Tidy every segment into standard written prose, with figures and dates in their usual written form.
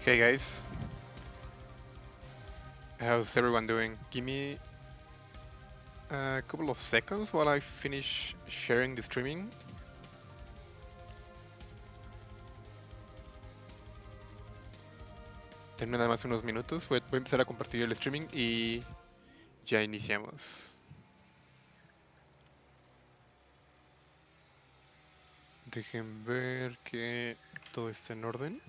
Hey guys, how's everyone doing? Give me a couple of seconds while I finish sharing the streaming. Denme nada más unos minutos, voy a empezar a compartir el streaming y ya iniciamos. Dejen ver que todo está en orden.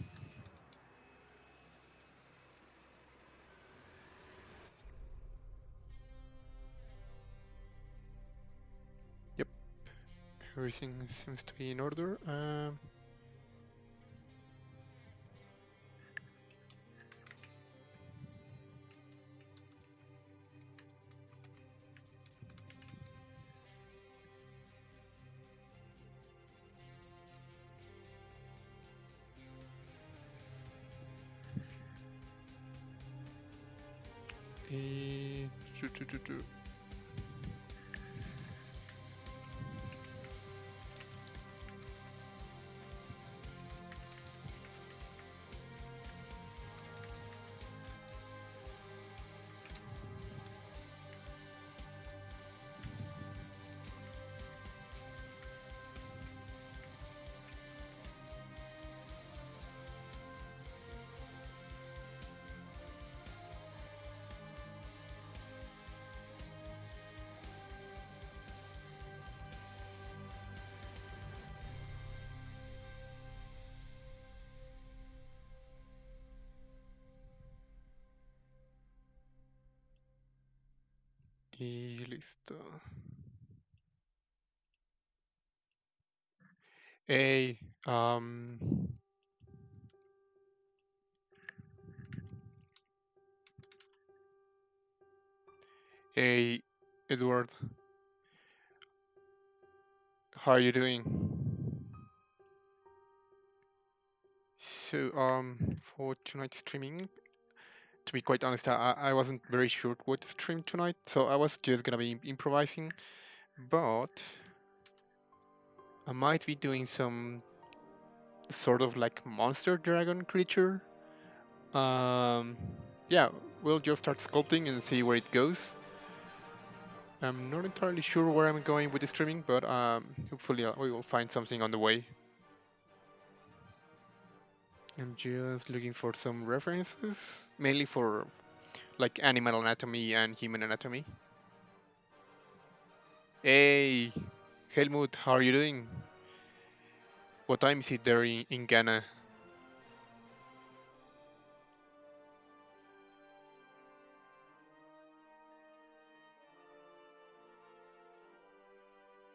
Yep, everything seems to be in order. Y... y listo. Hey, hey, Edward, how are you doing? So, for tonight's streaming, to be quite honest, I wasn't very sure what to stream tonight, so I was just gonna be improvising, but I might be doing some sort of like monster dragon creature. Um, yeah, we'll just start sculpting and see where it goes. I'm not entirely sure where I'm going with the streaming, but hopefully we will find something on the way. I'm just looking for some references, mainly for like animal anatomy and human anatomy. Hey, Helmut, how are you doing? What time is it there in Ghana?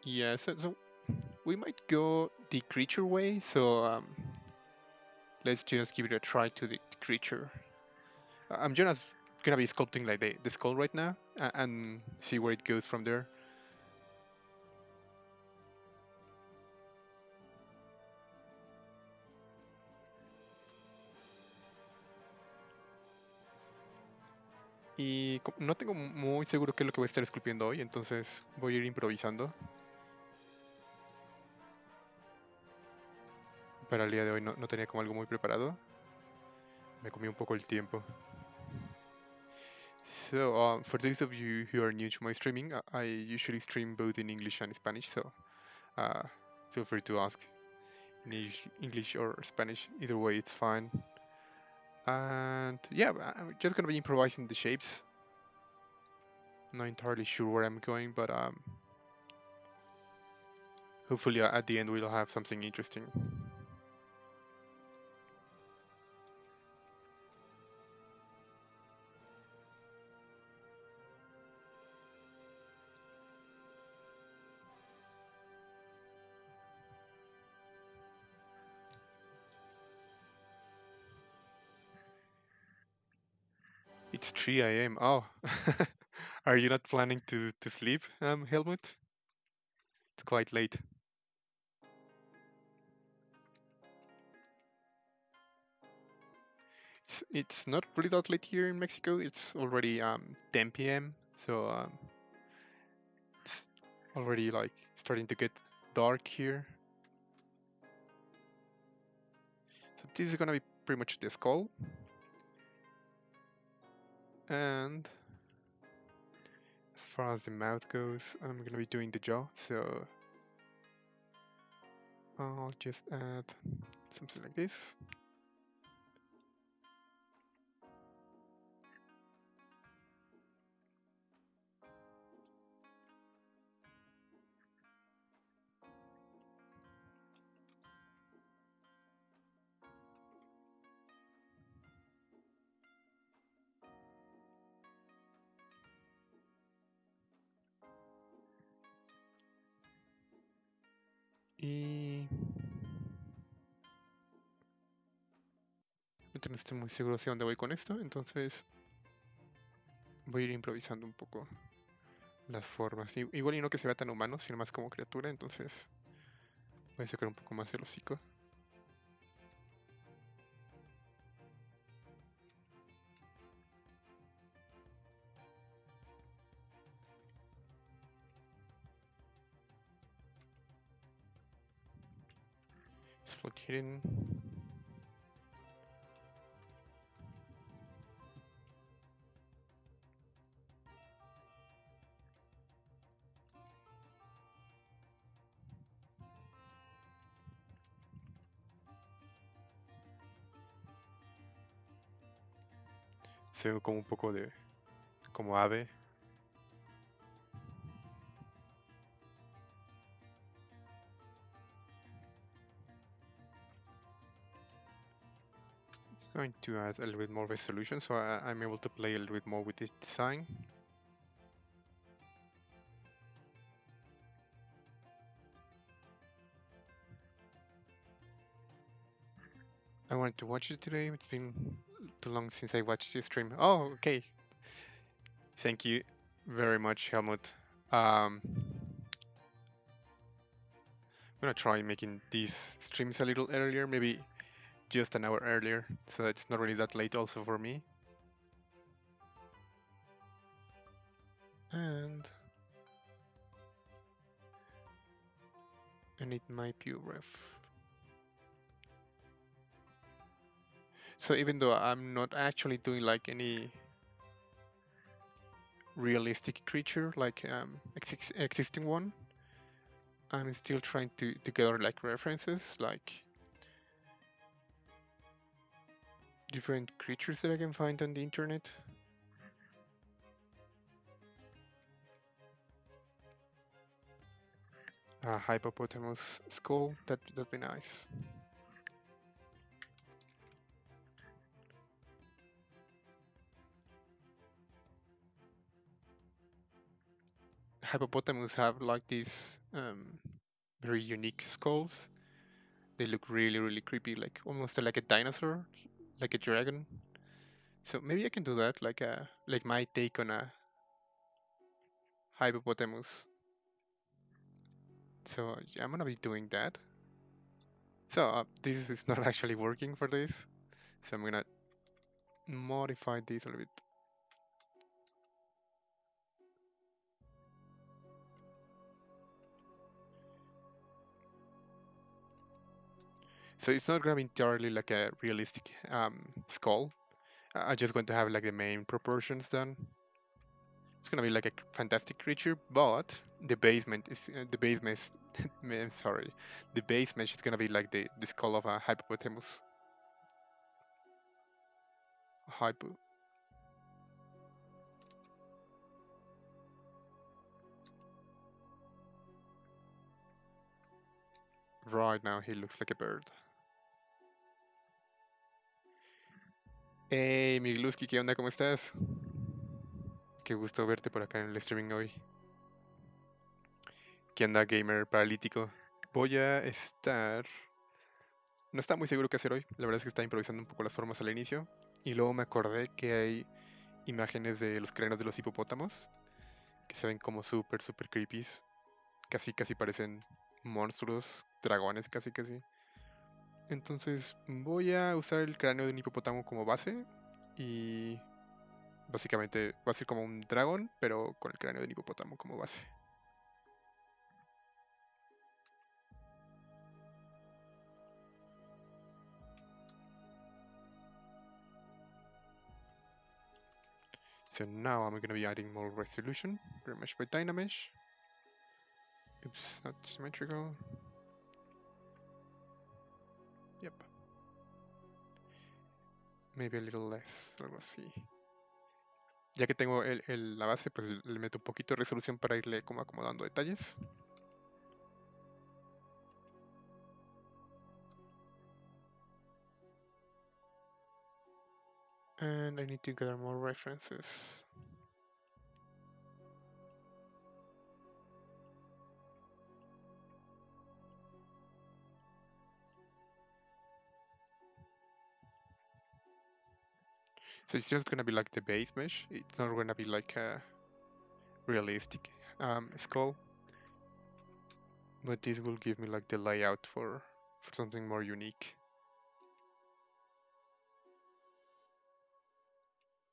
Yeah, so we might go the creature way, so let's just give it a try to the creature. I'm just gonna be sculpting like the skull right now and see where it goes from there. Y no tengo muy seguro qué es lo que voy a estar esculpiendo hoy, entonces voy a ir improvisando. Para el día de hoy no tenía como algo muy preparado. Me comí un poco el tiempo. So, for those of you who are new to my streaming, I usually stream both in English and Spanish, so uh, feel free to ask in English or Spanish. Either way, it's fine. And yeah, I'm just gonna be improvising the shapes. Not entirely sure where I'm going, but hopefully at the end we'll have something interesting. It's 3 a.m. Oh, are you not planning to sleep, Helmut? It's quite late. It's not really that late here in Mexico. It's already 10 p.m. So it's already like starting to get dark here. So this is gonna be pretty much the skull. And as far as the mouth goes, I'm gonna be doing the jaw, so I'll just add something like this. Y no estoy muy seguro hacia dónde voy con esto, entonces voy a ir improvisando un poco las formas. Igual y no que se vea tan humano, sino más como criatura, entonces voy a sacar un poco más el hocico. Split hidden. Se ve como un poco de como ave. Going to add a little bit more resolution so I'm able to play a little bit more with this design. I wanted to watch it today. It's been too long since I watched the stream. Oh, okay. Thank you very much, Helmut. I'm gonna try making these streams a little earlier, maybe just an hour earlier, so it's not really that late also for me. And I need my pure ref. So even though I'm not actually doing like any realistic creature like existing one, I'm still trying to gather like references, like different creatures that I can find on the internet. A hippopotamus skull, that'd be nice. Hippopotamus have like these very unique skulls. They look really creepy, like almost like a dinosaur, like a dragon. So maybe I can do that, like my take on a hippopotamus. So yeah, I'm gonna be doing that. So this is not actually working for this, so I'm gonna modify this a little bit. So it's not gonna be entirely like a realistic skull. I just going to have like the main proportions done. It's gonna be like a fantastic creature, but the basement is the base mesh. Sorry, the base mesh is gonna be like the skull of a hippopotamus. Hypo. Right now he looks like a bird. Hey, Migluski, ¿qué onda? ¿Cómo estás? Qué gusto verte por acá en el streaming hoy. ¿Qué onda, gamer paralítico? Voy a estar... No está muy seguro qué hacer hoy. La verdad es que estaba improvisando un poco las formas al inicio. Y luego me acordé que hay imágenes de los cráneos de los hipopótamos que se ven como súper creepy. Casi parecen monstruos, dragones, casi. Entonces voy a usar el cráneo de un hipopótamo como base y básicamente va a ser como un dragón, pero con el cráneo de un hipopótamo como base. So now I'm going to be adding more resolution. Remesh by Dynamesh. Oops, not symmetrical. Yep. Maybe a little less, algo así. Ya que tengo la base, pues le meto un poquito de resolución para irle como acomodando detalles. And I need to gather more references. So it's just gonna be like the base mesh. It's not gonna be like a realistic skull. But this will give me like the layout for something more unique.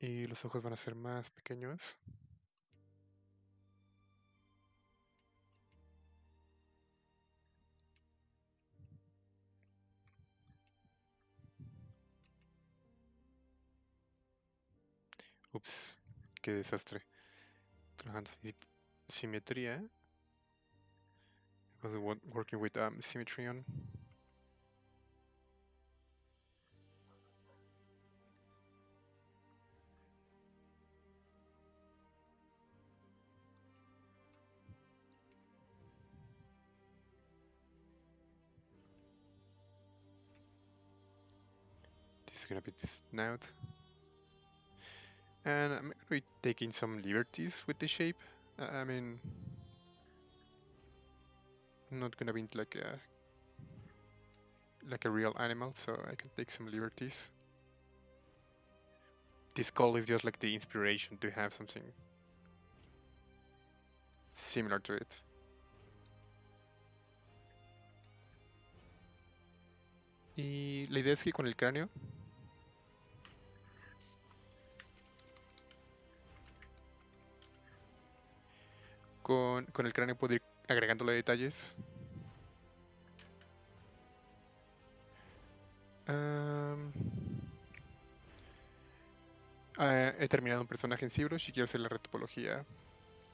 Y los ojos van a ser más pequeños. Ups, qué desastre. Trabajando simetría. I was working with symmetry on. This is gonna be this snout. And I'm gonna be taking some liberties with the shape. I mean, I'm not gonna be like a real animal, so I can take some liberties. This skull is just like the inspiration to have something similar to it. Y la idea es que con el cráneo con el cráneo puedo ir agregándole detalles. He terminado un personaje en ZBrush y quiero hacer la retopología.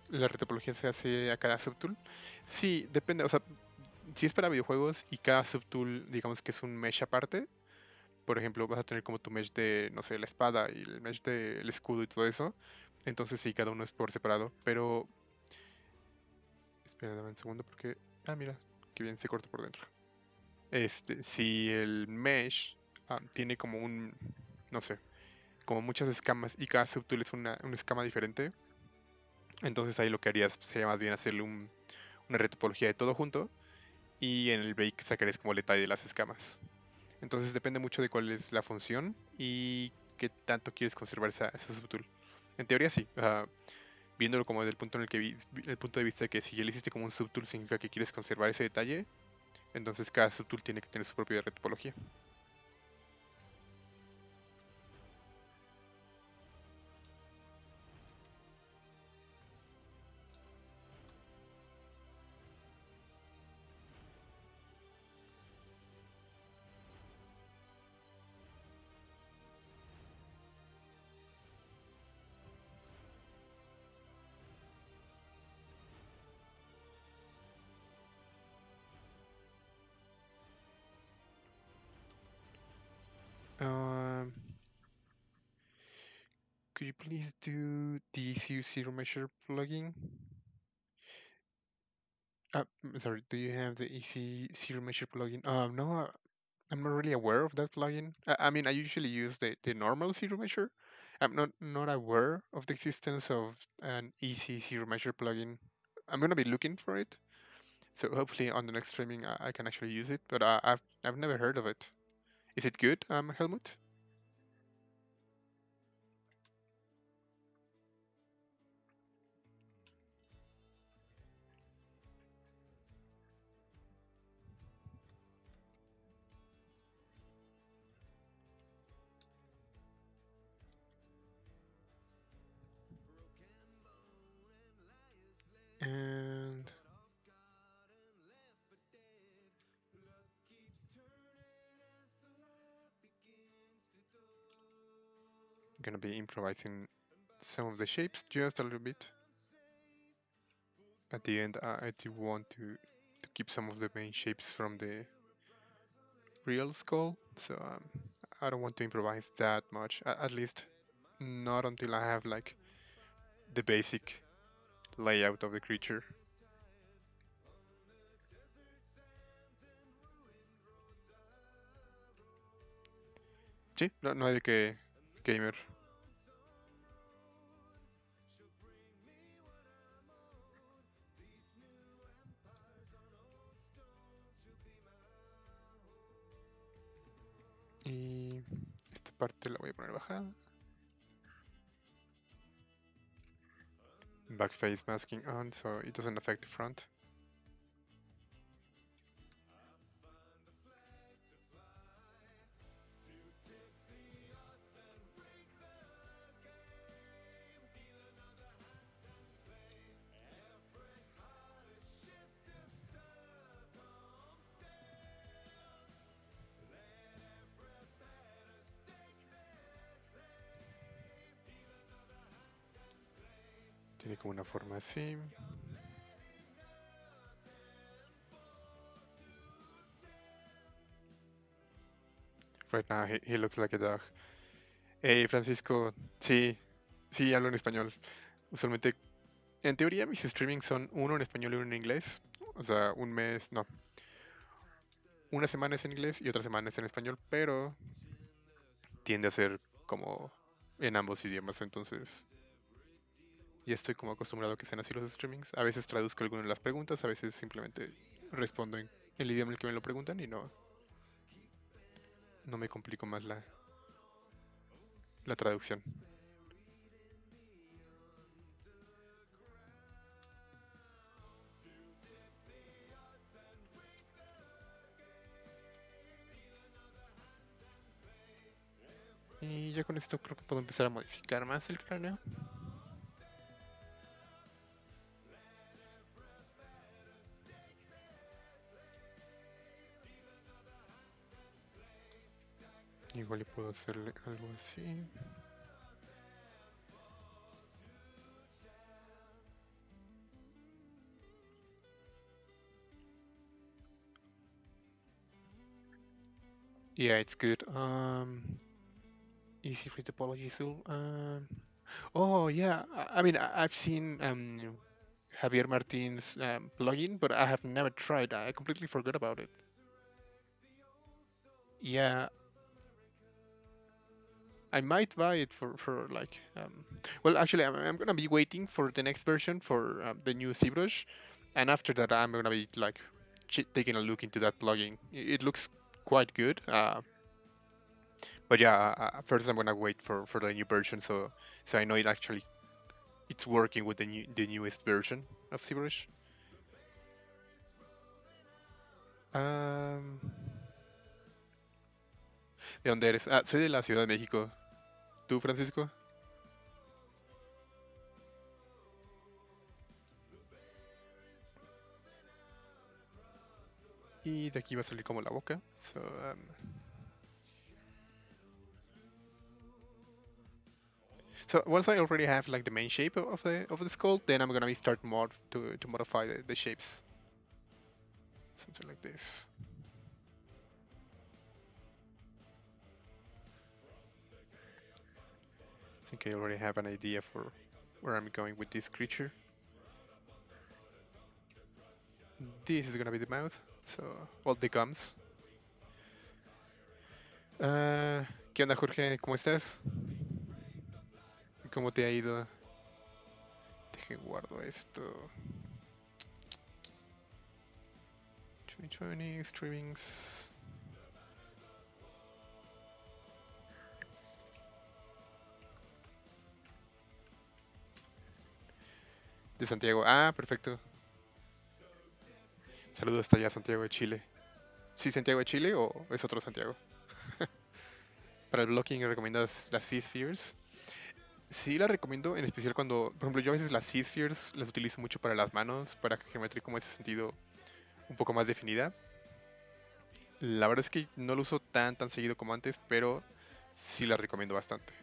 La retopología se hace a cada subtool. Sí, depende, o sea, si es para videojuegos y cada subtool, digamos que es un mesh aparte, por ejemplo, vas a tener como tu mesh de, no sé, la espada y el mesh del escudo y todo eso, entonces sí, cada uno es por separado, pero... Espera, dame un segundo porque... Ah, mira, qué bien se corta por dentro. Si el mesh tiene como un, no sé, como muchas escamas y cada subtool es una escama diferente, entonces ahí lo que harías sería más bien hacerle una retopología de todo junto y en el bake sacarías como el detalle de las escamas. Entonces depende mucho de cuál es la función y qué tanto quieres conservar esa subtool. En teoría sí, viéndolo como desde el punto en el punto de vista de que si ya le hiciste como un subtool significa que quieres conservar ese detalle, entonces cada subtool tiene que tener su propia retopología. Um, could you please do the ZRemesher plugin? Sorry, do you have the ZRemesher plugin? No, I'm not really aware of that plugin. I mean, I usually use the normal ZRemesher. I'm not aware of the existence of an easy ZRemesher plugin. I'm gonna be looking for it, so hopefully on the next streaming I can actually use it. But I've never heard of it. Is it good, Helmut? And I'm gonna be improvising some of the shapes just a little bit. At the end, I do want to keep some of the main shapes from the real skull, so I don't want to improvise that much, at least not until I have like the basic layout of the creature. Sí, no hay de qué, gamer. Y esta parte la voy a poner bajada. Back face masking on, so it doesn't affect the front. Tiene como una forma así. Right now he looks like a dog. Hey, Francisco, sí, sí, hablo en español. Usualmente, en teoría, mis streamings son uno en español y uno en inglés. O sea, un mes, no. Una semana es en inglés y otra semana es en español, pero tiende a ser como en ambos idiomas, entonces ya estoy como acostumbrado a que sean así los streamings. A veces traduzco algunas de las preguntas, a veces simplemente respondo en el idioma en el que me lo preguntan y no me complico más la traducción. Y ya con esto creo que puedo empezar a modificar más el cráneo. Igual le puedo hacerle algo así. Yeah, it's good. Easy free topology tool. Oh yeah, I mean I've seen Javier Martin's plugin, but I have never tried. I completely forgot about it. Yeah, I might buy it for like. Well, actually, I'm gonna be waiting for the next version for the new ZBrush, and after that, I'm gonna be like taking a look into that plugin. It looks quite good. But yeah, first I'm gonna wait for the new version, so I know it's working with the newest version of ZBrush. Um, ¿De dónde eres? Ah, soy de la Ciudad de México. ¿Tú, Francisco? Y de aquí va a salir como la boca. So once I already have like the main shape of the skull, then I'm gonna be start to modify the shapes. Something like this. I think I already have an idea for where I'm going with this creature. This is gonna be the mouth. So, well, the gums. ¿Qué onda, Jorge? ¿Cómo estás? ¿Cómo te ha ido? Deje guardo esto. 2020 streamings. De Santiago. Ah, perfecto. Saludos hasta allá, Santiago de Chile. ¿Sí, Santiago de Chile o es otro Santiago? Para el blocking, ¿recomiendas las C-Spheres? Sí, la recomiendo, en especial cuando, por ejemplo, yo a veces las C-Spheres las utilizo mucho para las manos, para que geometría como ese sentido un poco más definida. La verdad es que no lo uso tan seguido como antes, pero sí la recomiendo bastante.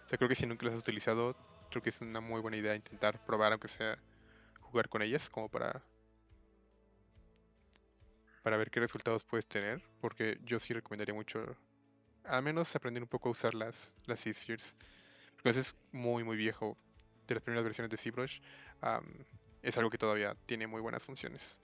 O sea, creo que si nunca las has utilizado, creo que es una muy buena idea intentar probar, aunque sea jugar con ellas, como para ver qué resultados puedes tener, porque yo sí recomendaría mucho, al menos aprender un poco a usar las Z-Spheres, porque ese es muy, muy viejo, de las primeras versiones de ZBrush, am, es algo que todavía tiene muy buenas funciones.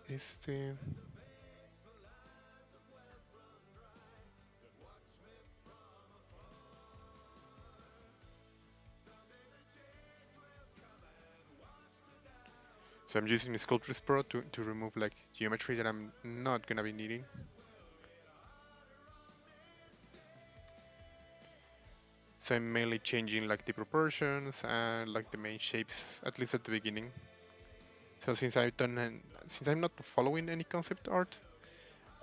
Y so I'm using Sculpt Pro to remove like geometry that I'm not gonna be needing. So I'm mainly changing like the proportions and like the main shapes, at least at the beginning. So since I'm not following any concept art,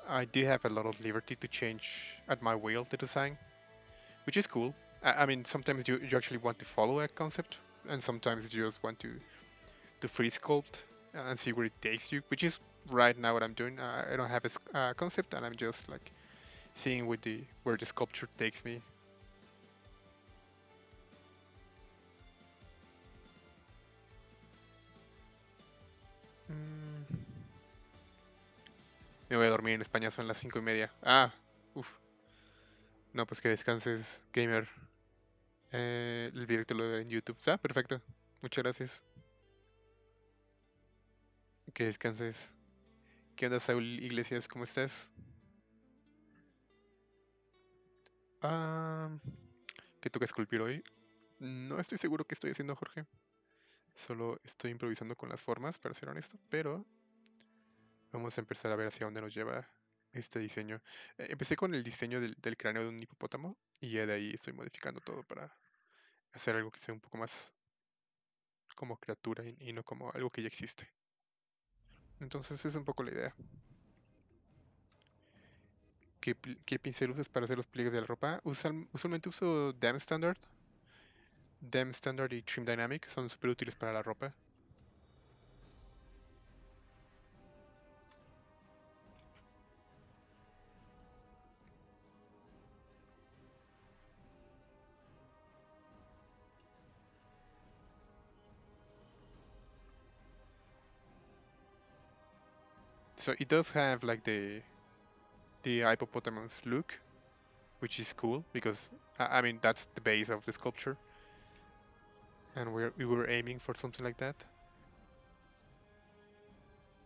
I do have a lot of liberty to change at my will the design, which is cool. I mean, sometimes you actually want to follow a concept, and sometimes you just want to free sculpt and see where it takes you, which is right now what I'm doing. I don't have a concept, and I'm just like seeing where the sculpture takes me. Mm, Me voy a dormir en España, son las 5:30. Ah, uff. No, pues que descanses, gamer. El directo lo veo en YouTube. Ah, perfecto. Muchas gracias. Que descanses. ¿Qué onda, Saúl Iglesias? ¿Cómo estás? Ah, ¿qué toca esculpir hoy? No estoy seguro qué estoy haciendo, Jorge. Solo estoy improvisando con las formas, para ser honesto, pero vamos a empezar a ver hacia dónde nos lleva este diseño. Empecé con el diseño del cráneo de un hipopótamo y ya de ahí estoy modificando todo para hacer algo que sea un poco más como criatura y no como algo que ya existe. Entonces es un poco la idea. ¿Qué pincel usas para hacer los pliegues de la ropa? Usualmente uso Standard. Dem Standard y Trim Dynamic son súper útiles para la ropa. So it does have like the hippopotamus look, which is cool because I mean that's the base of the sculpture, and we were aiming for something like that.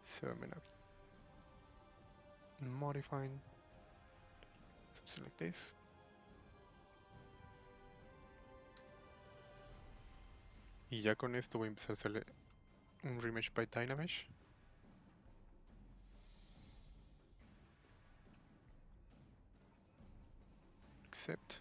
So I'm gonna modifying something like this. Y ya con esto voy a empezar a hacerle un remesh by Dynamesh. Accept.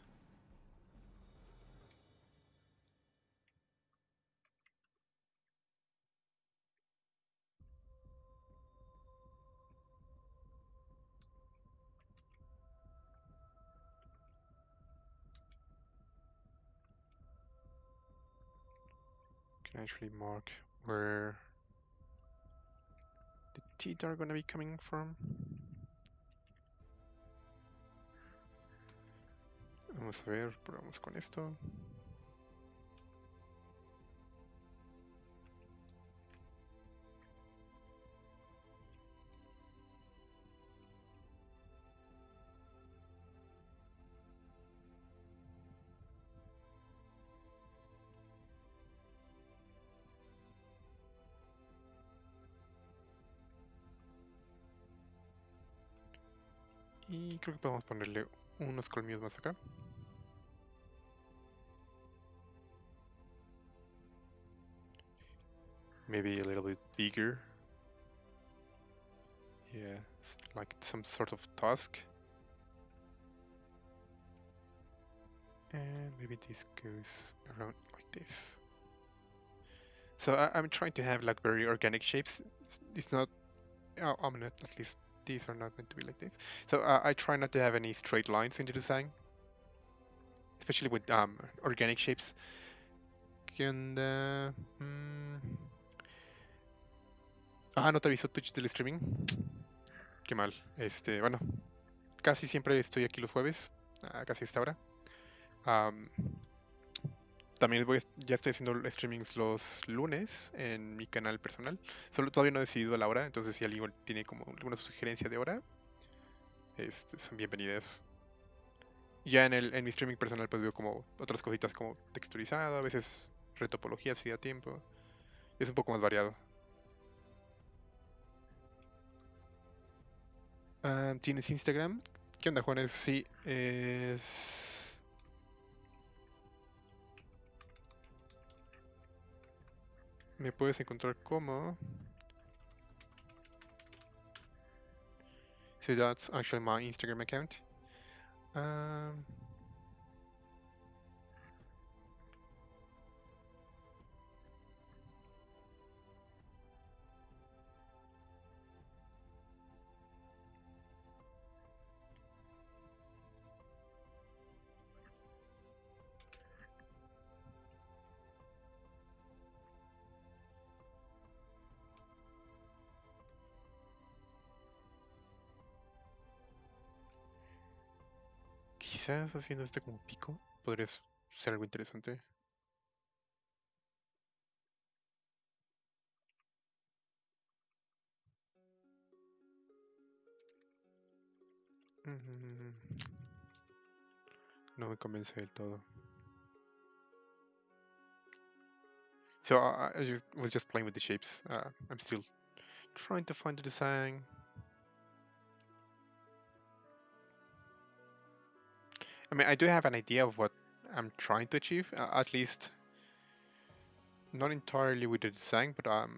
Can actually mark where the teeth are gonna be coming from. Vamos a ver, probamos con esto. Y creo que podemos ponerle unos colmillos más acá. Maybe a little bit bigger. Yeah, like some sort of tusk. And maybe this goes around like this. So I'm trying to have like very organic shapes. It's not, I'm not, at least these are not meant to be like this. So I try not to have any straight lines in the design, especially with organic shapes. ¿Qué onda? Ah, no te avisó Twitch del streaming. Qué mal. Bueno, casi siempre estoy aquí los jueves, casi a esta hora. Am, También ya estoy haciendo streamings los lunes en mi canal personal. Solo todavía no he decidido la hora, entonces si alguien tiene como alguna sugerencia de hora, son bienvenidas. Ya en mi streaming personal pues veo como otras cositas como texturizado, a veces retopología si da tiempo. Es un poco más variado. ¿Tienes Instagram? ¿Qué onda, Juanes? Sí, es... Me puedes encontrar como... So that's actually my Instagram account. Um, Quizás haciendo este como pico podría ser algo interesante. Mm, No me convence del todo. So was just playing with the shapes. I'm still trying to find the design. I mean, I do have an idea of what I'm trying to achieve, at least not entirely with the design, but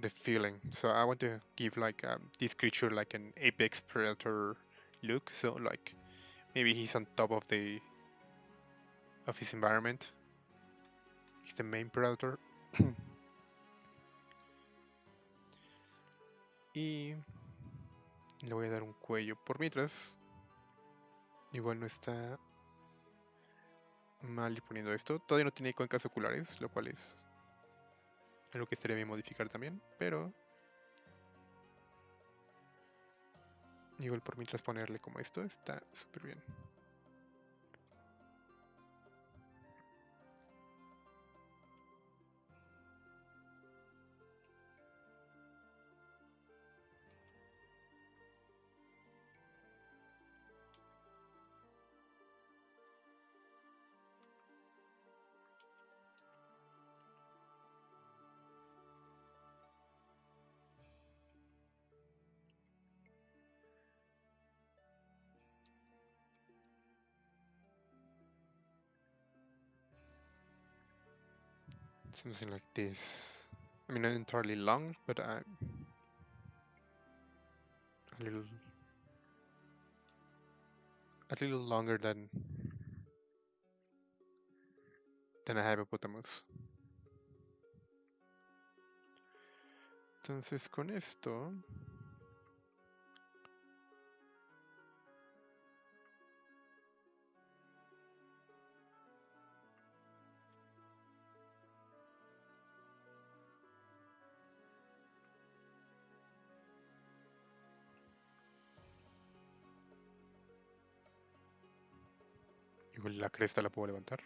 the feeling. So I want to give like this creature like an apex predator look. So like maybe he's on top of his environment. He's the main predator. Y le voy a dar un cuello. Por mientras, igual no está mal ir poniendo esto. Todavía no tiene cuencas oculares, lo cual es algo que estaría bien modificar también. Pero igual por mientras ponerle como esto está súper bien. Something like this. I mean, not entirely long, but a little longer than a hippopotamus. Entonces con esto igual la cresta la puedo levantar.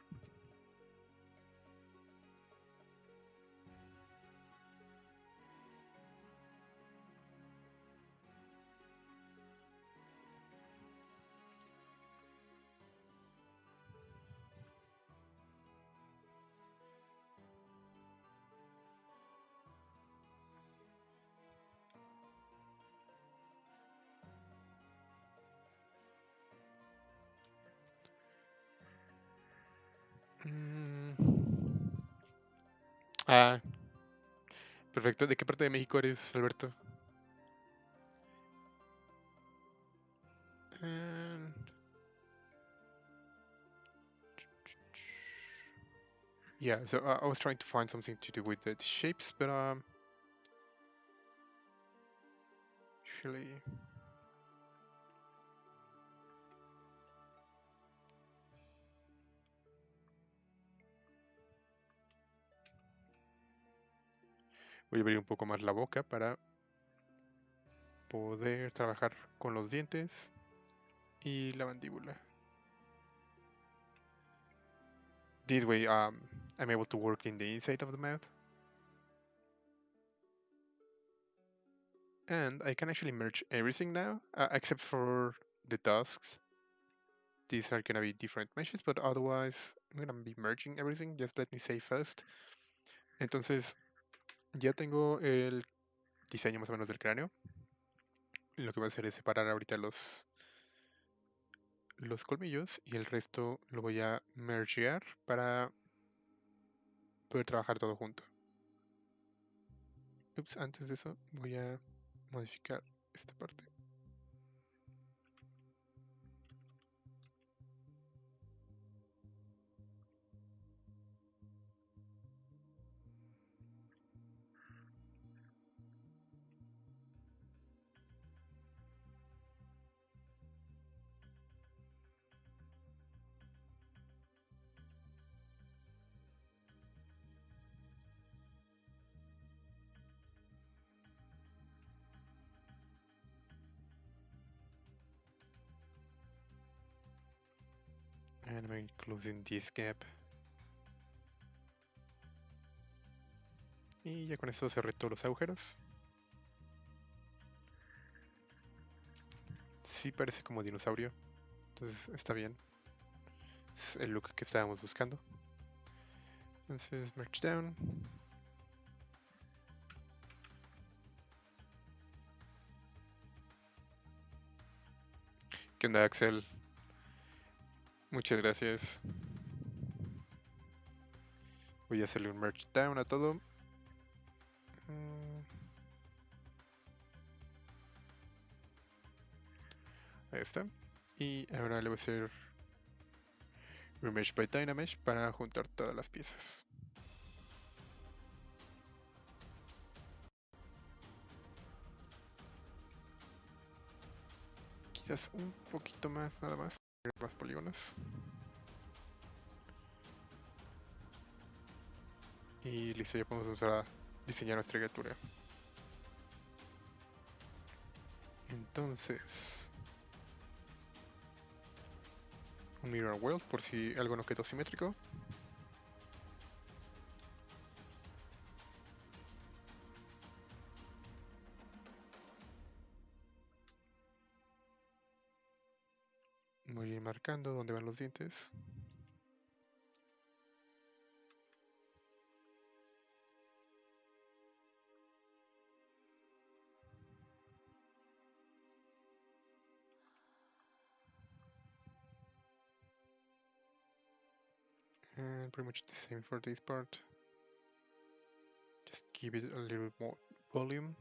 Ah, perfecto. ¿De qué parte de México eres, Alberto? Yeah, so I was trying to find something to do with the shapes, but actually, voy a abrir un poco más la boca para poder trabajar con los dientes y la mandíbula. This way, I'm able to work in the inside of the mouth. And I can actually merge everything now, except for the tusks. These are gonna be different meshes, but otherwise I'm gonna be merging everything. Just let me say first. Entonces, ya tengo el diseño más o menos del cráneo. Lo que voy a hacer es separar ahorita los colmillos y el resto lo voy a mergear para poder trabajar todo junto. Ups, antes de eso voy a modificar esta parte. And I'm closing this gap. Y ya con esto cerré todos los agujeros. Sí parece como dinosaurio. Entonces está bien. Es el look que estábamos buscando. Entonces merge down. ¿Qué onda, Axel? Muchas gracias. Voy a hacerle un merge down a todo. Ahí está. Y ahora le voy a hacer Remesh by Dynamesh para juntar todas las piezas. Quizás un poquito más, nada más. Más polígonos. Y listo, ya podemos empezar a diseñar nuestra criatura. Entonces, un mirror weld por si algo no quedó simétrico. Voy a ir marcando dónde van los dientes. And pretty much the same for this part. Just give it a little more volume.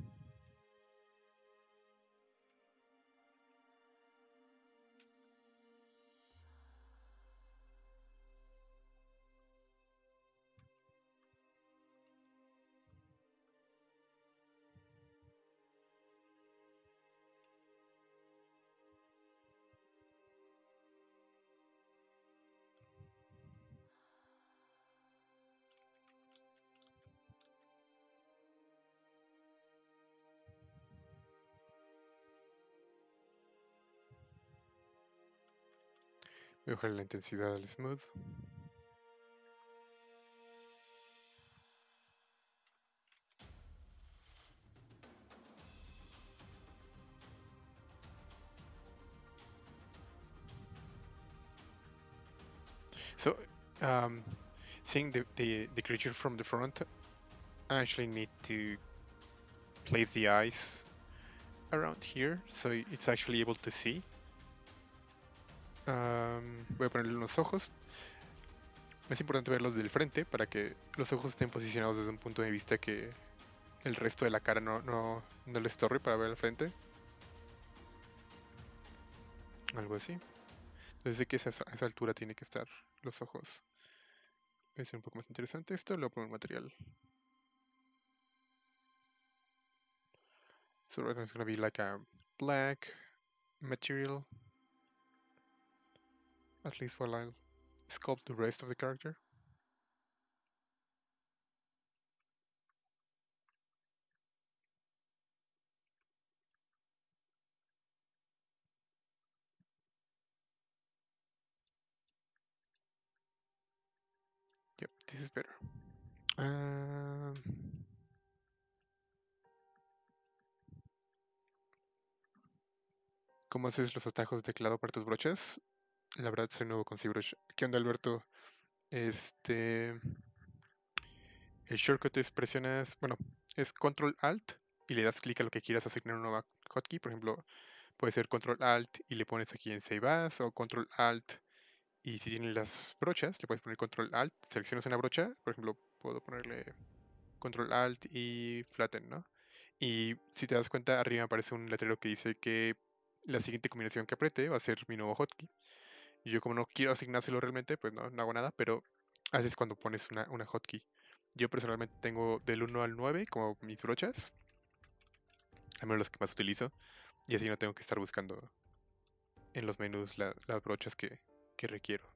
Voy a bajar la intensidad al smooth. So, seeing the creature from the front, I actually need to place the eyes around here so it's actually able to see. Voy a ponerle unos ojos. Es importante verlos del frente para que los ojos estén posicionados desde un punto de vista que el resto de la cara no le estorbe para ver al frente. Algo así. Entonces sé que a esa altura tiene que estar los ojos. Puede ser un poco más interesante esto, lo pongo en material. So it's gonna be like a black material, at least while I'll sculpt the rest of the character. Yep, this is better. Um, ¿Cómo haces los atajos de teclado para tus brochas? La verdad soy nuevo con ZBrush. ¿Qué onda, Alberto? El shortcut es presionas, bueno, es Control Alt y le das clic a lo que quieras asignar una nueva hotkey. Por ejemplo, puede ser Control Alt y le pones aquí en Save As o Control Alt y si tienes las brochas, le puedes poner Control Alt, seleccionas una brocha, por ejemplo, puedo ponerle Control Alt y Flatten, ¿no? Y si te das cuenta, arriba aparece un letrero que dice que la siguiente combinación que apriete va a ser mi nuevo hotkey. Y yo como no quiero asignárselo realmente, pues no hago nada, pero haces cuando pones una hotkey. Yo personalmente tengo del 1 al 9 como mis brochas, al menos las que más utilizo, y así no tengo que estar buscando en los menús las brochas que requiero.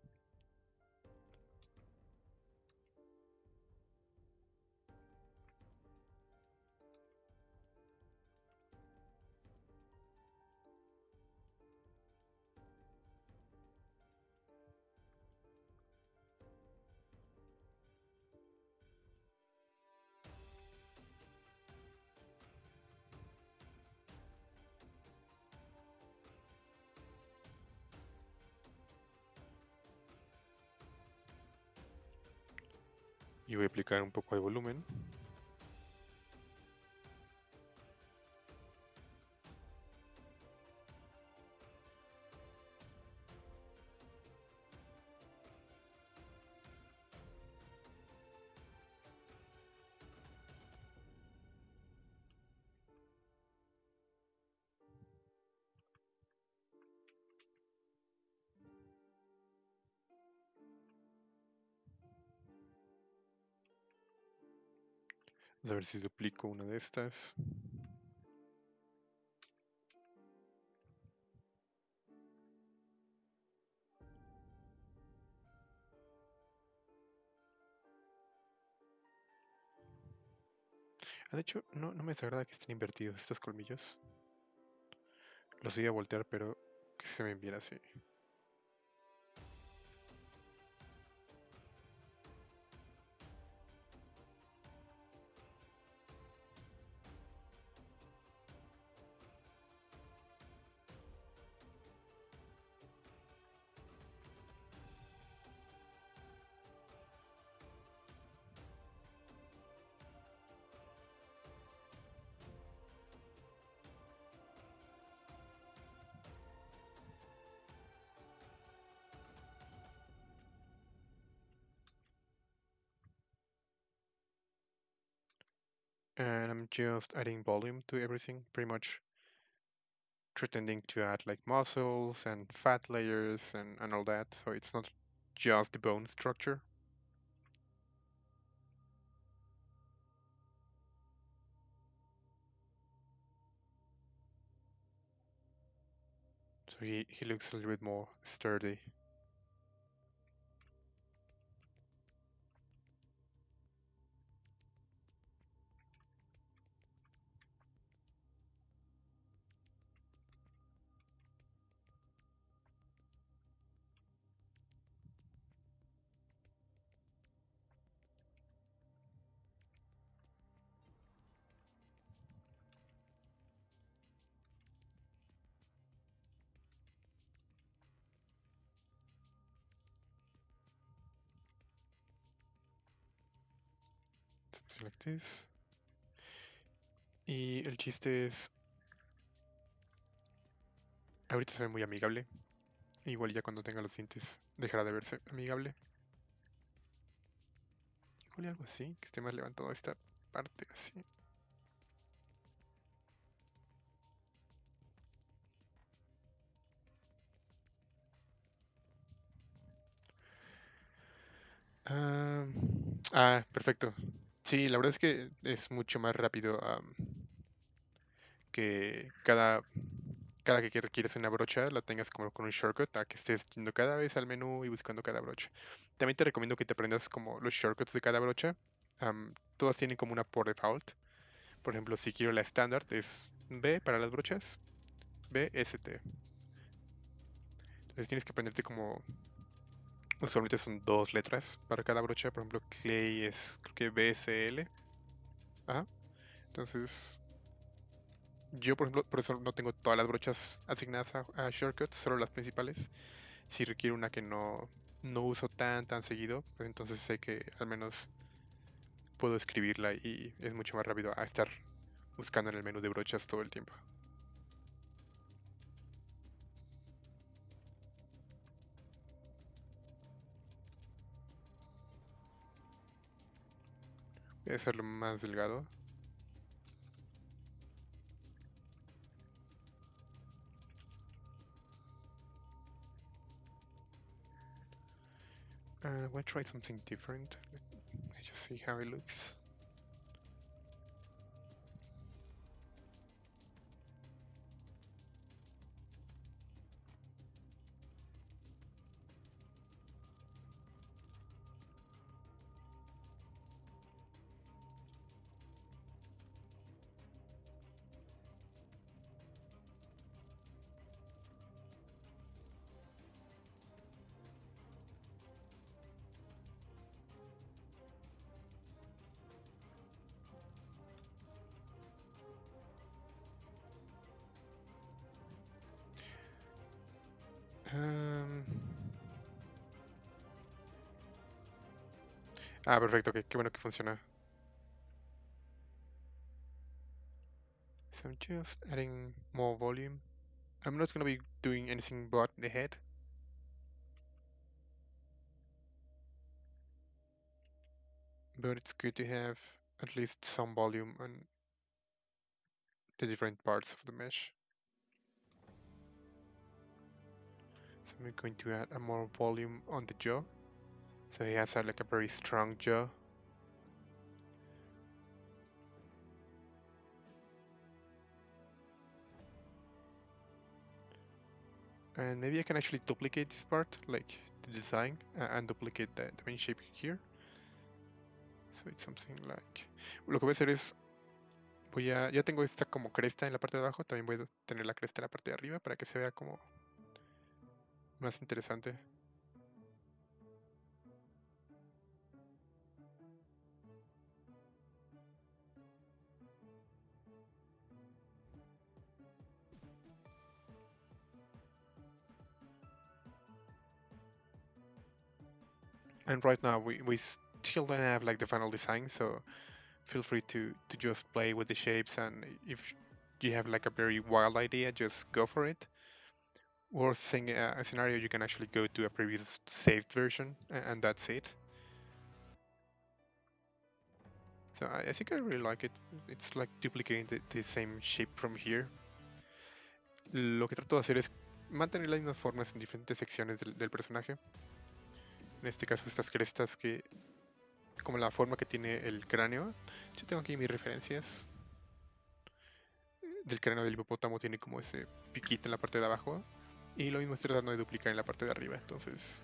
Y voy a aplicar un poco de volumen. A ver si duplico una de estas. De hecho, no me desagrada que estén invertidos estos colmillos. Los voy a voltear, pero que se ven bien así. And I'm just adding volume to everything, pretty much pretending to add like muscles and fat layers and all that, so it's not just the bone structure. So he looks a little bit more sturdy. Something like this. Y el chiste es, ahorita se ve muy amigable. Igual ya cuando tenga los dientes dejará de verse amigable. Igual algo así, que esté más levantado esta parte así. Ah, perfecto. Sí, la verdad es que es mucho más rápido que cada que requieres una brocha la tengas como con un shortcut, a que estés yendo cada vez al menú y buscando cada brocha. También te recomiendo que te aprendas como los shortcuts de cada brocha. Todas tienen como una por default. Por ejemplo, si quiero la estándar es B para las brochas, B, S, T. Entonces tienes que aprenderte como, usualmente son dos letras para cada brocha. Por ejemplo, clay es creo que BSL. Ajá. Entonces, yo por ejemplo, por eso no tengo todas las brochas asignadas a shortcuts, solo las principales. Si requiere una que no uso tan seguido, pues entonces sé que al menos puedo escribirla y es mucho más rápido a estar buscando en el menú de brochas todo el tiempo. Voy a hacerlo más delgado. I want to try something different. Let's just see how it looks. Um, Perfecto, qué bueno que funciona. So I'm just adding more volume. I'm not going to be doing anything but the head. But it's good to have at least some volume on the different parts of the mesh. So I'm going to add a more volume on the jaw. So he has like a very strong jaw. And maybe I can actually duplicate this part, like the design, and duplicate the main shape here. So it's something like... Lo que voy a hacer es, ya tengo esta como cresta en la parte de abajo, también voy a tener la cresta en la parte de arriba para que se vea como más interesante. And right now we still don't have like the final design, so feel free to just play with the shapes, and if you have like a very wild idea, just go for it. Worst thing, a scenario, you can actually go to a previous saved version, and that's it. So I think I really like it. It's like duplicating the same shape from here. Lo que trato de hacer es mantener las mismas formas en diferentes secciones del personaje. En este caso estas crestas que, como la forma que tiene el cráneo. Yo tengo aquí mis referencias. Del cráneo del hipopótamo tiene como ese piquito en la parte de abajo. Y lo mismo estoy tratando de duplicar en la parte de arriba. Entonces...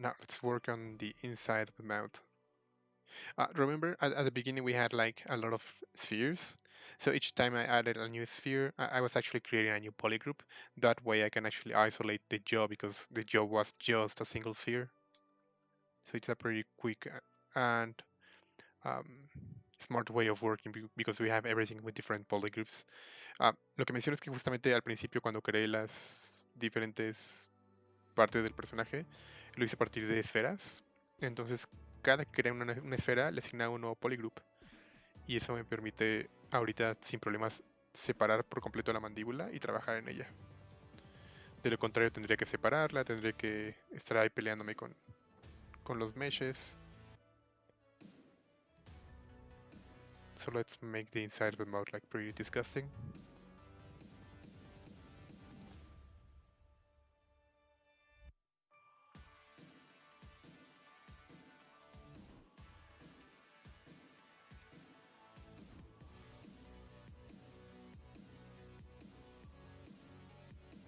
now let's work on the inside of the mouth. Remember at the beginning we had like a lot of spheres. So each time I added a new sphere, I was actually creating a new polygroup. That way I can actually isolate the jaw because the jaw was just a single sphere. So it's a pretty quick and um, smart way of working because we have everything with different polygroups. Lo que menciono es que justamente al principio cuando creé las diferentes partes del personaje, lo hice a partir de esferas. Entonces, cada que crea una esfera, le asigna un nuevo polygroup. Y eso me permite ahorita sin problemas separar por completo la mandíbula y trabajar en ella. De lo contrario tendría que separarla, tendría que estar ahí peleándome con los meshes. So let's make the inside of the mouth like pretty disgusting.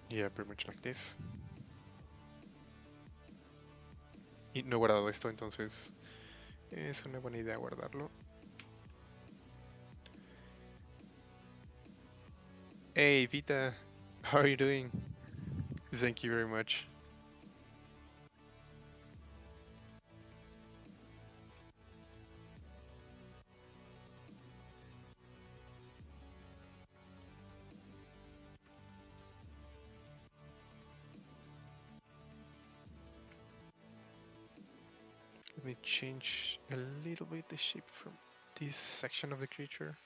Yeah, pretty much like this. Y no he guardado esto, entonces es una buena idea guardarlo. Hey Vita, how are you doing? Thank you very much. Let me change a little bit the shape from this section of the creature.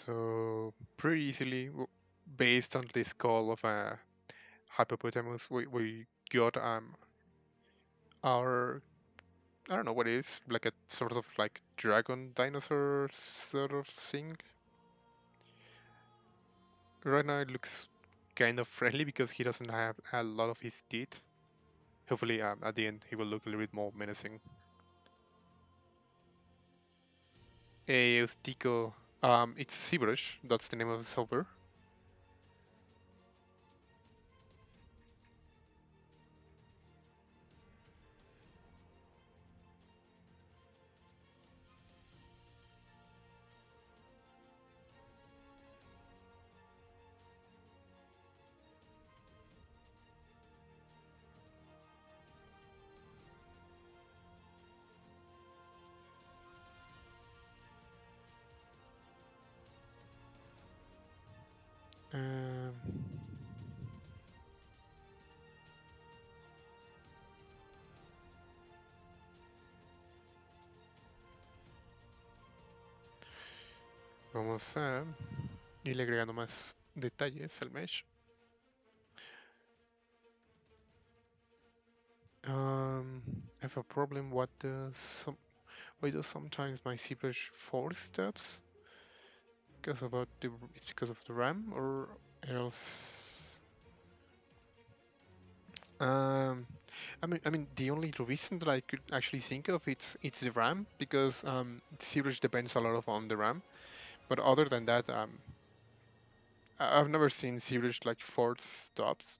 So pretty easily, based on the skull of a hippopotamus, we got our, I don't know what it is, like a sort of like dragon dinosaur sort of thing. Right now it looks kind of friendly because he doesn't have a lot of his teeth. Hopefully at the end he will look a little bit more menacing. Hey Eustico, it's ZBrush, that's the name of the software. Um, Vamos a irle agregando más detalles al mesh. I have a problem. Why does sometimes my ZBrush 4 steps? It's because of the RAM or else? I mean, the only reason that I could actually think of it's the RAM because ZBrush depends a lot on the RAM. But other than that, I've never seen ZBrush like 4 stops.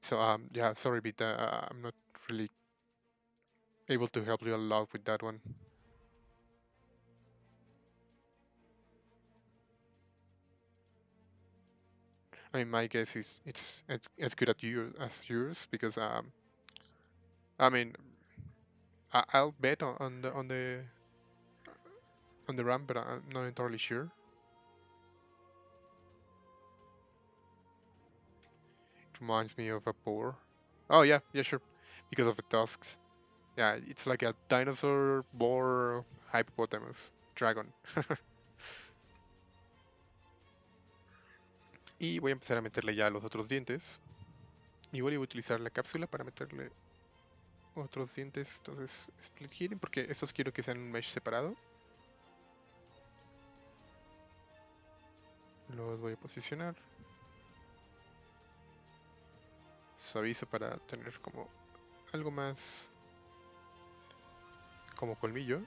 So yeah, sorry, Vita. I'm not really able to help you a lot with that one. I mean, my guess is it's as good as yours because I mean, I'll bet on the RAM, but I'm not entirely sure. It reminds me of a boar. Oh yeah, yeah, sure, because of the tusks. Yeah, it's like a dinosaur, boar, hippopotamus, dragon. Y voy a empezar a meterle ya los otros dientes. Igual voy a utilizar la cápsula para meterle otros dientes. Entonces, split heating, porque estos quiero que sean un mesh separado. Los voy a posicionar. Suavizo para tener como algo más como colmillo.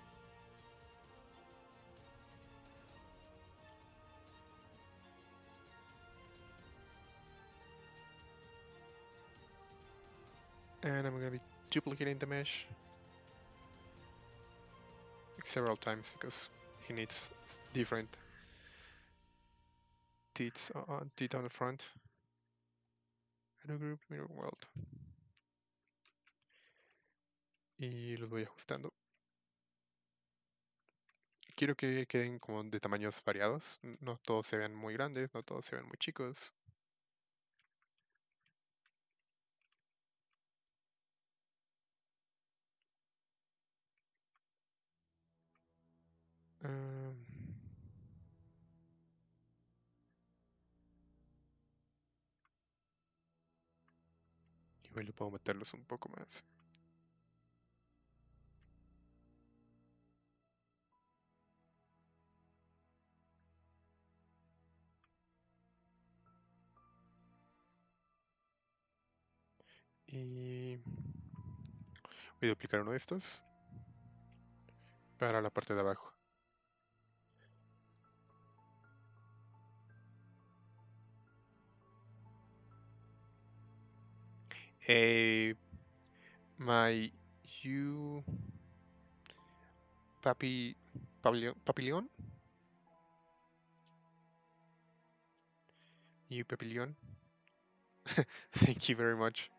And I'm gonna be duplicating the mesh several times because he needs different teeth on the front. And a group mirror weld. Y los voy ajustando. Quiero que queden como de tamaños variados. No todos se vean muy grandes, no todos se vean muy chicos. Igual le puedo meterlos un poco más. Y voy a duplicar uno de estos para la parte de abajo. My you papillon? You papillon? Thank you very much.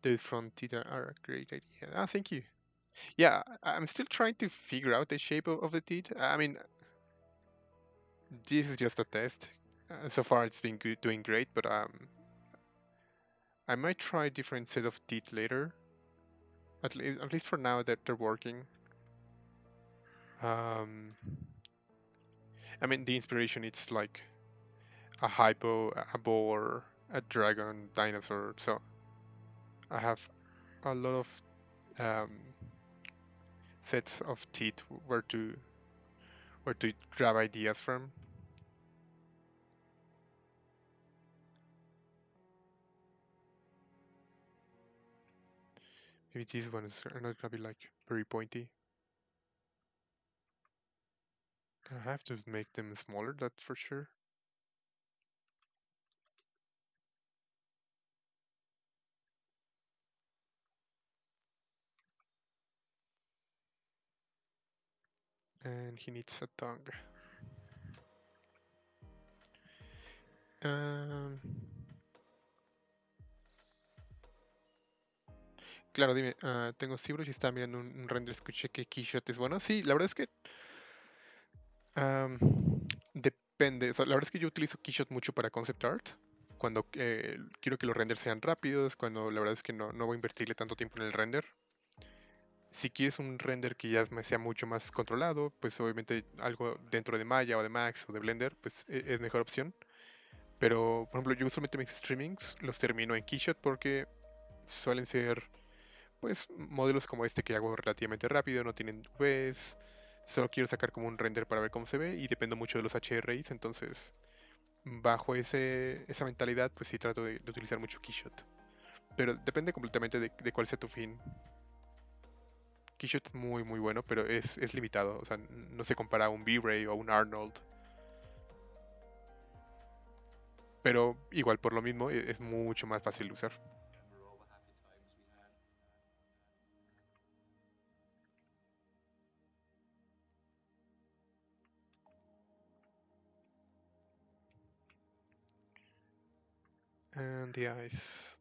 Those from Tita are a great idea. Ah, thank you. Yeah, I'm still trying to figure out the shape of the teeth. I mean, this is just a test. So far, it's been good, doing great, but I might try different set of teeth later. At least for now that they're working. Um, I mean, the inspiration it's like a hypo, a boar, a dragon, dinosaur. So I have a lot of um, sets of teeth where to grab ideas from. Maybe these ones are not gonna be like very pointy. I have to make them smaller, that's for sure. And he needs a tongue. Um, claro, dime, tengo ZBrush y estaba mirando un render, escuché que KeyShot es bueno. Sí, la verdad es que Am, depende. O sea, la verdad es que yo utilizo KeyShot mucho para concept art. Cuando quiero que los renders sean rápidos, cuando la verdad es que no voy a invertirle tanto tiempo en el render. Si quieres un render que ya sea mucho más controlado, pues obviamente algo dentro de Maya o de Max o de Blender, pues es mejor opción. Pero, por ejemplo, yo usualmente mis streamings los termino en KeyShot porque suelen ser, pues, modelos como este que hago relativamente rápido, no tienen UVs, solo quiero sacar como un render para ver cómo se ve y dependo mucho de los HDRIs, entonces bajo esa mentalidad pues sí trato de utilizar mucho KeyShot. Pero depende completamente de cuál sea tu fin. KeyShot es muy muy bueno, pero es limitado, o sea, no se compara a un V-Ray o a un Arnold. Pero igual por lo mismo es mucho más fácil de usar. And the eyes.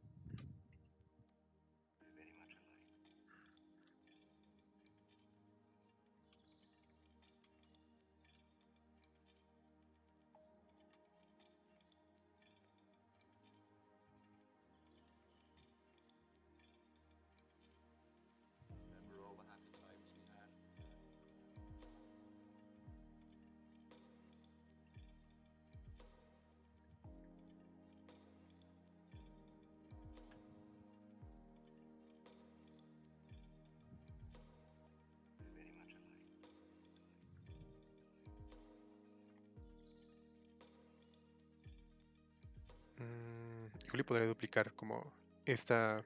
Igual y podré duplicar como esta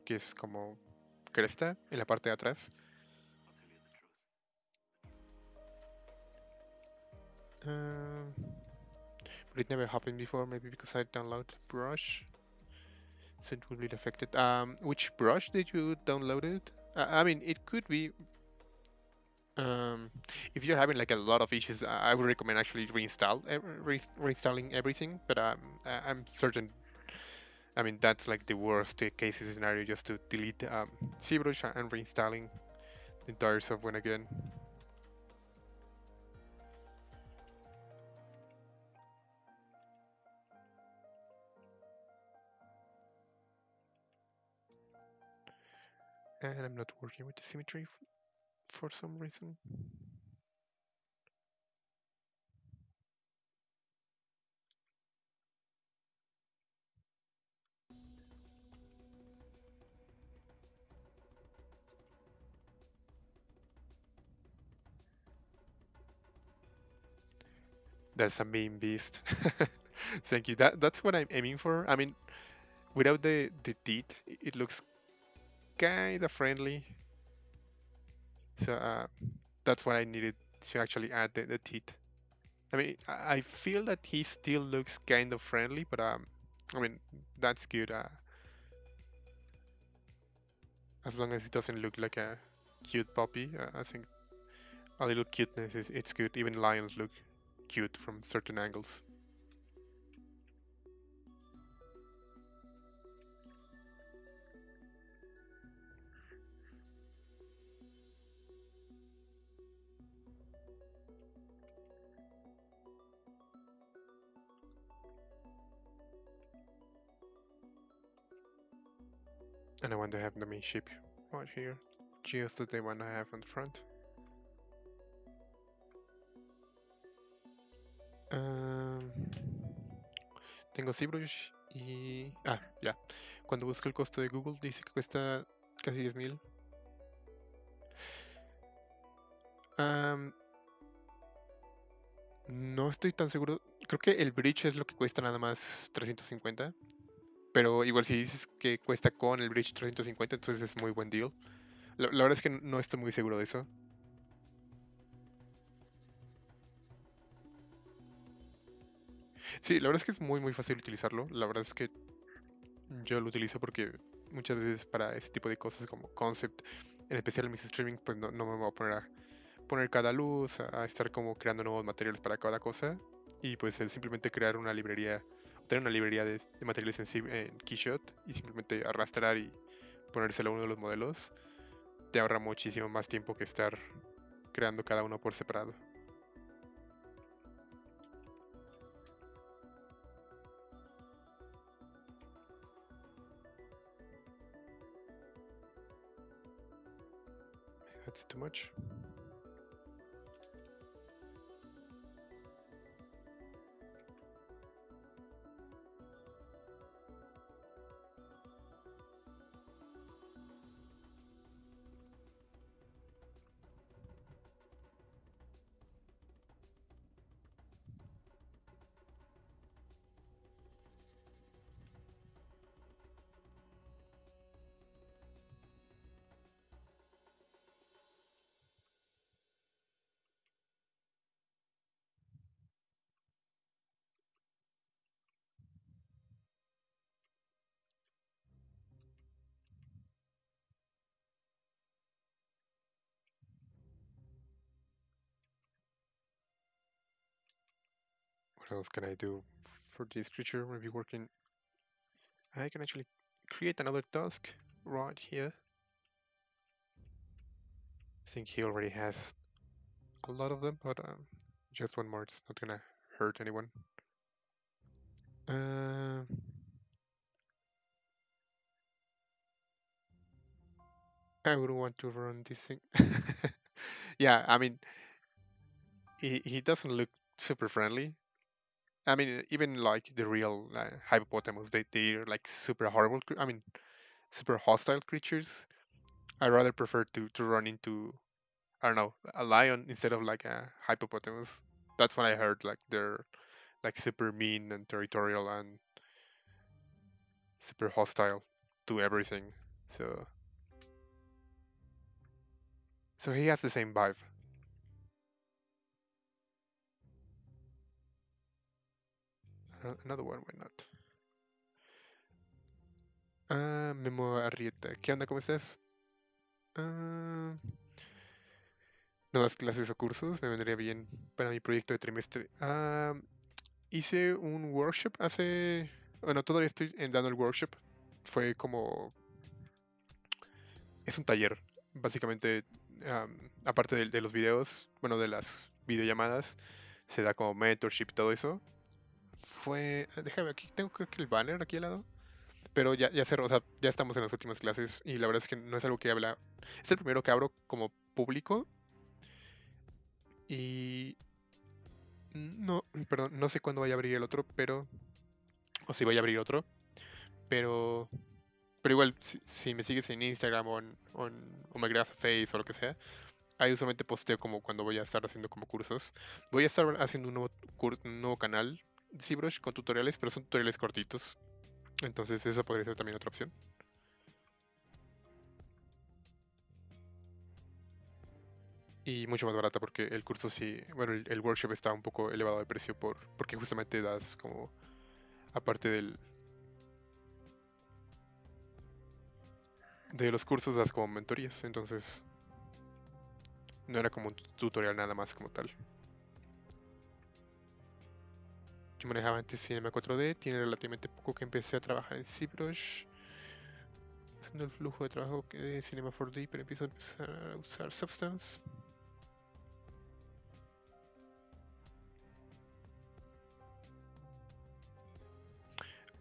que es como cresta en la parte de atrás. Uh, but it never happened before, maybe because I downloaded brush, so it will be affected. Which brush did you download it? I mean, it could be. Um, if you're having like a lot of issues, I would recommend actually reinstalling everything. But I'm certain. I mean, that's like the worst case scenario, just to delete ZBrush and reinstalling the entire software again. And I'm not working with the symmetry for some reason. That's a mean beast. Thank you. That's what I'm aiming for. I mean, without the teeth, it looks kind of friendly. So that's what I needed to actually add the teeth. I mean, I feel that he still looks kind of friendly, but I mean, that's good. As long as it doesn't look like a cute puppy, I think a little cuteness is it's good. Even lions look cute from certain angles. And I want to have the main shape right here, just the one I have on the front. Tengo ZBrush y... Ah, ya. Cuando busco el costo de Google dice que cuesta casi 10,000. No estoy tan seguro. Creo que el bridge es lo que cuesta nada más 350. Pero igual si dices que cuesta con el bridge 350, entonces es muy buen deal. La verdad es que no estoy muy seguro de eso. Sí, la verdad es que es muy fácil utilizarlo. La verdad es que yo lo utilizo porque muchas veces para ese tipo de cosas como concept, en especial en mis streaming, pues no me voy a poner a poner cada luz, a estar como creando nuevos materiales para cada cosa. Y pues el simplemente crear una librería, tener una librería de materiales en KeyShot y simplemente arrastrar y ponérselo a uno de los modelos, te ahorra muchísimo más tiempo que estar creando cada uno por separado. That's too much. What else can I do for this creature? Maybe working. I can actually create another task right here. I think he already has a lot of them, but just one more. It's not gonna hurt anyone. Uh, I would want to run this thing. Yeah, I mean, he doesn't look super friendly. I mean, even like the real hippopotamus, they're like super horrible. I mean, super hostile creatures. I rather prefer to run into, I don't know, a lion instead of like a hippopotamus. That's what I heard. Like they're like super mean and territorial and super hostile to everything. So he has the same vibe. Another one, why not? Memo Arrieta. ¿Qué onda? ¿Cómo estás? Ah, nuevas clases o cursos me vendría bien para mi proyecto de trimestre. Hice un workshop hace... Bueno, todavía estoy dando el workshop. Fue como... Es un taller, básicamente, aparte de los videos, bueno, de las videollamadas, se da como mentorship y todo eso. Déjame aquí, tengo creo que el banner aquí al lado. Pero ya cerró, o sea, ya estamos en las últimas clases y la verdad es que no es algo que habla. Es el primero que abro como público y no, perdón, no sé cuándo vaya a abrir el otro, pero, o si vaya a abrir otro, pero, pero igual, si me sigues en Instagram o me agregas a Face o lo que sea, ahí usualmente posteo como cuando voy a estar haciendo como cursos. Voy a estar haciendo un nuevo canal de ZBrush con tutoriales, pero son tutoriales cortitos, entonces esa podría ser también otra opción. Y mucho más barata porque el curso sí, bueno, el workshop está un poco elevado de precio porque justamente das como, aparte de los cursos, das como mentorías, entonces no era como un tutorial nada más como tal. Yo manejaba antes Cinema 4D, tiene relativamente poco que empecé a trabajar en ZBrush, haciendo el flujo de trabajo que de Cinema 4D, pero empiezo a empezar a usar Substance.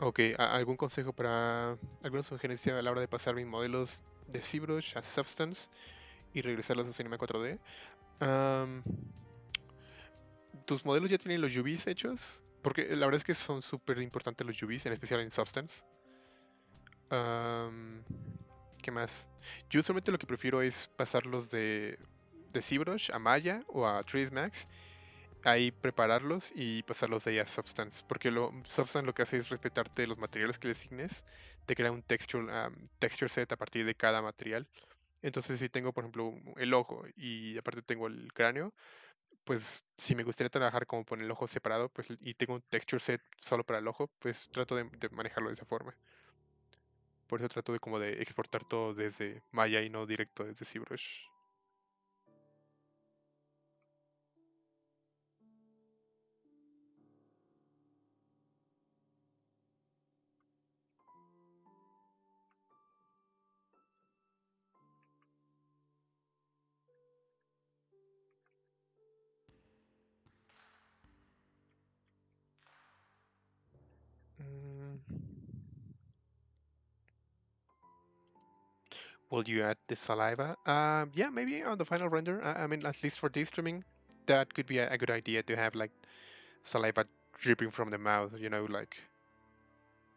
Ok, ¿algún consejo para alguna sugerencia a la hora de pasar mis modelos de ZBrush a Substance y regresarlos a Cinema 4D? Am, ¿Tus modelos ya tienen los UVs hechos? Porque la verdad es que son súper importantes los UVs, en especial en Substance. Am, ¿Qué más? Yo usualmente lo que prefiero es pasarlos de ZBrush a Maya o a 3ds Max, ahí prepararlos y pasarlos de ahí a Substance. Porque Substance lo que hace es respetarte los materiales que le asignes, te crea un texture set a partir de cada material. Entonces, si tengo, por ejemplo, el ojo y aparte tengo el cráneo, pues si me gustaría trabajar como con el ojo separado, pues y tengo un texture set solo para el ojo, pues trato de manejarlo de esa forma. Por eso trato de como de exportar todo desde Maya y no directo desde ZBrush. Mm, will you add the saliva? Yeah, maybe on the final render. I mean, at least for this streaming, that could be a good idea to have like saliva dripping from the mouth, like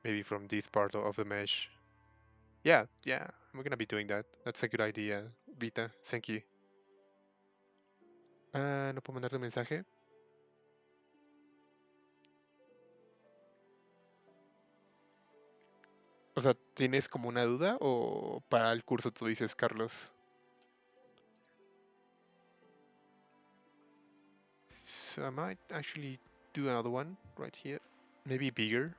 maybe from this part of the mesh. Yeah, we're gonna be doing that. That's a good idea, Vita. Thank you. No puedo mandarte un mensaje. O sea, ¿tienes como una duda o para el curso tú dices, Carlos? So I might actually do another one right here. Maybe bigger.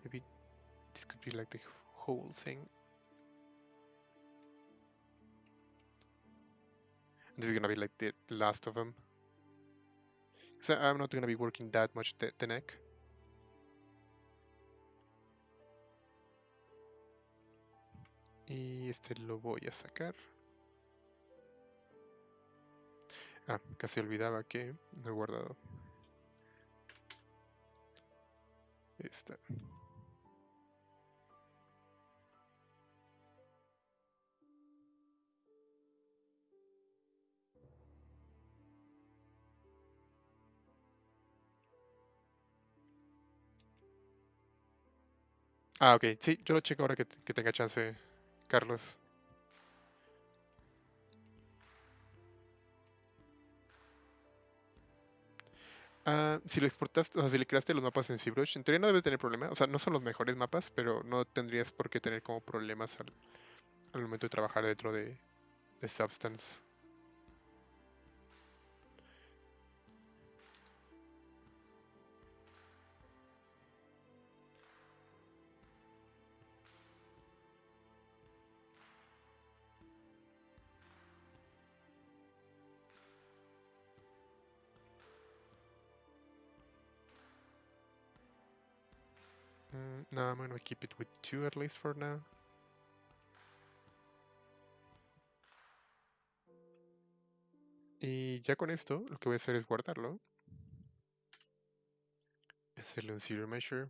Maybe this could be like the whole thing. This is gonna be like the last of them. So I'm not gonna be working that much the neck. Y este lo voy a sacar. Casi olvidaba que no he guardado esta. Ok, sí, yo lo checo ahora que tenga chance, Carlos. Si lo exportaste, o sea, si le creaste los mapas en ZBrush, en teoría no debe tener problema. O sea, no son los mejores mapas, pero no tendrías por qué tener como problemas al momento de trabajar dentro de Substance. No, I'm gonna keep it with 2 at least for now. Y ya con esto, lo que voy a hacer es guardarlo. Hacerle un zero measure.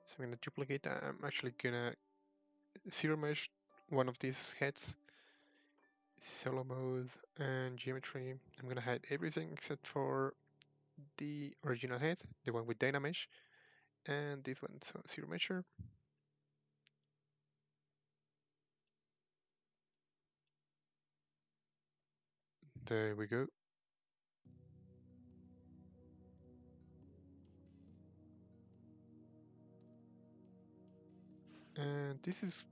So I'm gonna duplicate. I'm actually gonna zero mesh one of these heads. Solo mode and geometry. I'm gonna hide everything except for the original head, the one with Dynamesh, and this one. So zero measure. There we go. And this is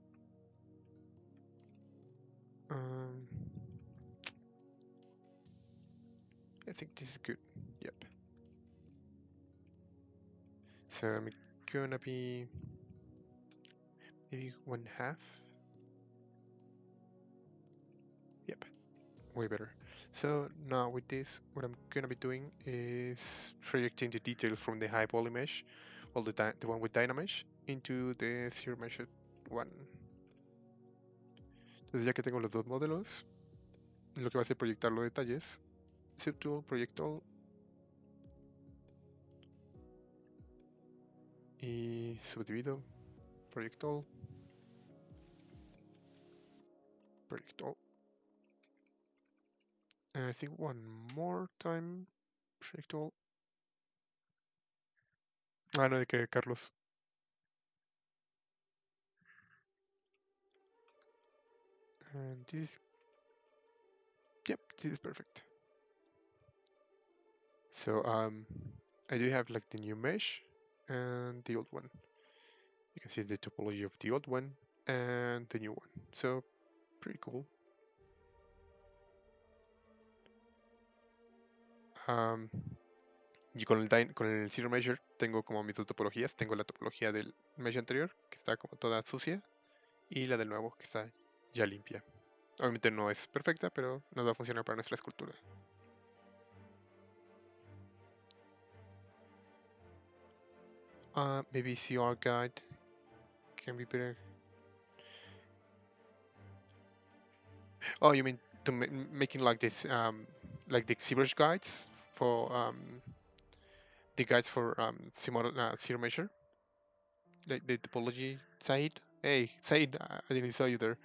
I think this is good. Yep. So I'm gonna be maybe 1/2. Yep, way better. So now with this, what I'm gonna be doing is projecting the details from the high poly mesh, well the one with Dynamesh, into the zero mesh one. Entonces ya que tengo los dos modelos, lo que va a hacer proyectar los detalles. Subtool, Project All. Y subdivido, Project All. Project All. And I think one more time, Project All. Ah, no, de que Carlos. And this, yep, this is perfect. So I do have like the new mesh and the old one. You can see the topology of the old one and the new one. So pretty cool. Y con el Zero Measure tengo como mis dos topologías. Tengo la topología del mesh anterior, que está como toda sucia, y la del nuevo, que está ya limpia. Obviamente no es perfecta, pero nos va a funcionar para nuestra escultura. Maybe CR guide can be better. Oh, you mean to making like this, like the ZBrush guides for the guides for zero measure, like the topology. Said, hey Said, I didn't saw you there.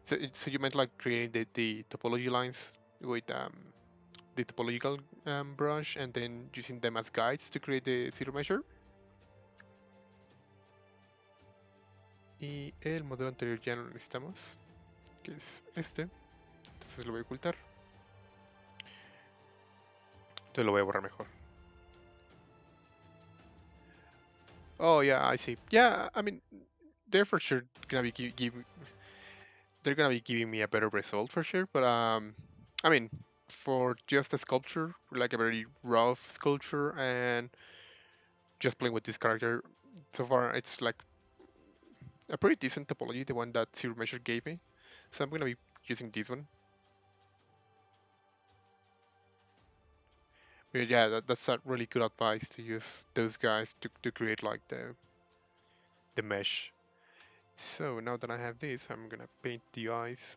So you meant like creating the topology lines with the topological brush and then using them as guides to create the zero measure. Y el modelo anterior ya no lo necesitamos, que es este. Entonces lo voy a ocultar. Entonces lo voy a borrar mejor. Oh yeah, I see. Yeah, I mean, they're for sure gonna be they're gonna be giving me a better result for sure. But I mean, for just a sculpture, like a very rough sculpture, and just playing with this character, so far it's like a pretty decent topology, the one that Zero Measure gave me. So I'm gonna be using this one. But yeah, that's a really good advice to use those guys to create like the mesh. So now that I have this, I'm gonna paint the eyes.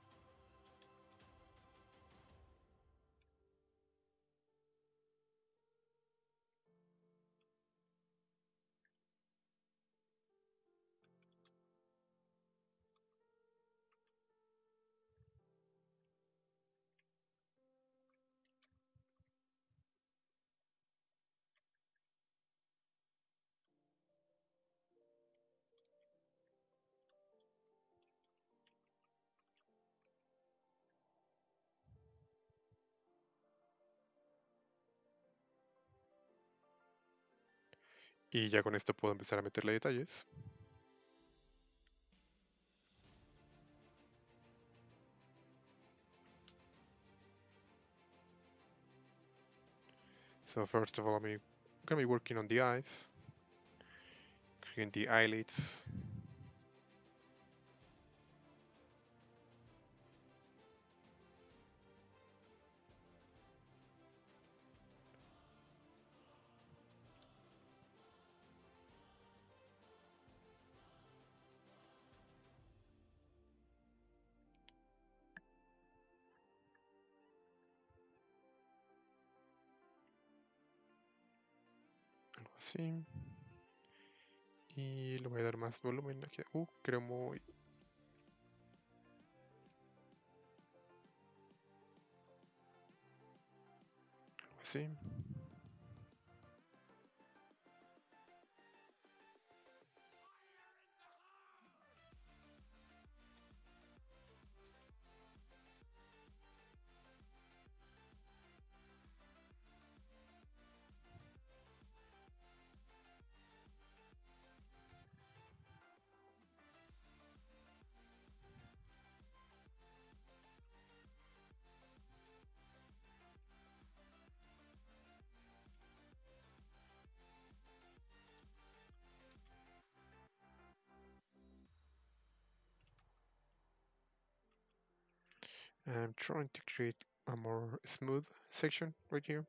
Y ya con esto puedo empezar a meterle detalles. So first of all, I'm gonna be working on the eyes, creating the eyelids. Algo así. Y le voy a dar más volumen aquí. Creo muy... Algo así. I'm trying to create a more smooth section right here.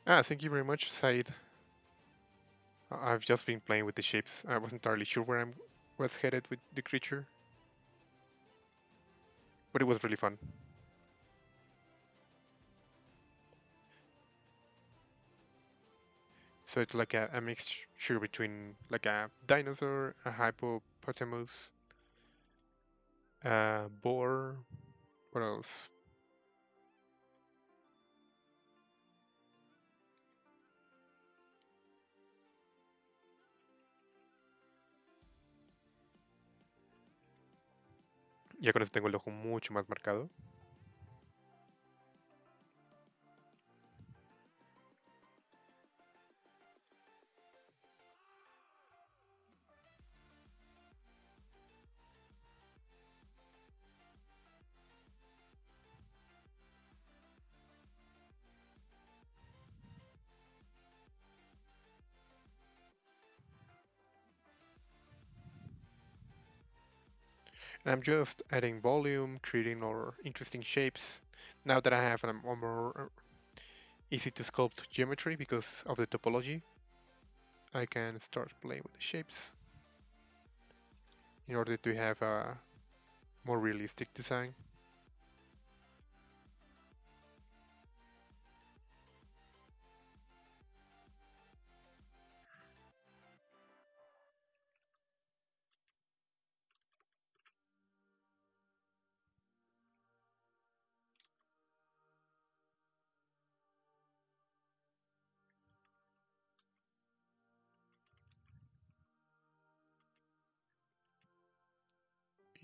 Thank you very much, Said. I've just been playing with the shapes. I wasn't entirely sure where I was headed with the creature, but it was really fun. So it's like a mixture between like a dinosaur, a hippopotamus, a boar. What else? Ya con eso tengo el ojo mucho más marcado. And I'm just adding volume, creating more interesting shapes. Now that I have a more easy to sculpt geometry because of the topology, I can start playing with the shapes in order to have a more realistic design.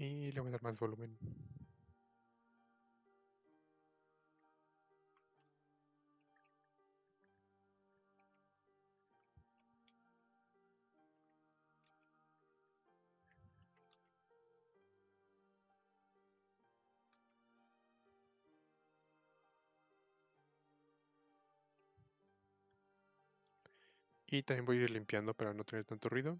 Y le voy a dar más volumen. Y también voy a ir limpiando para no tener tanto ruido.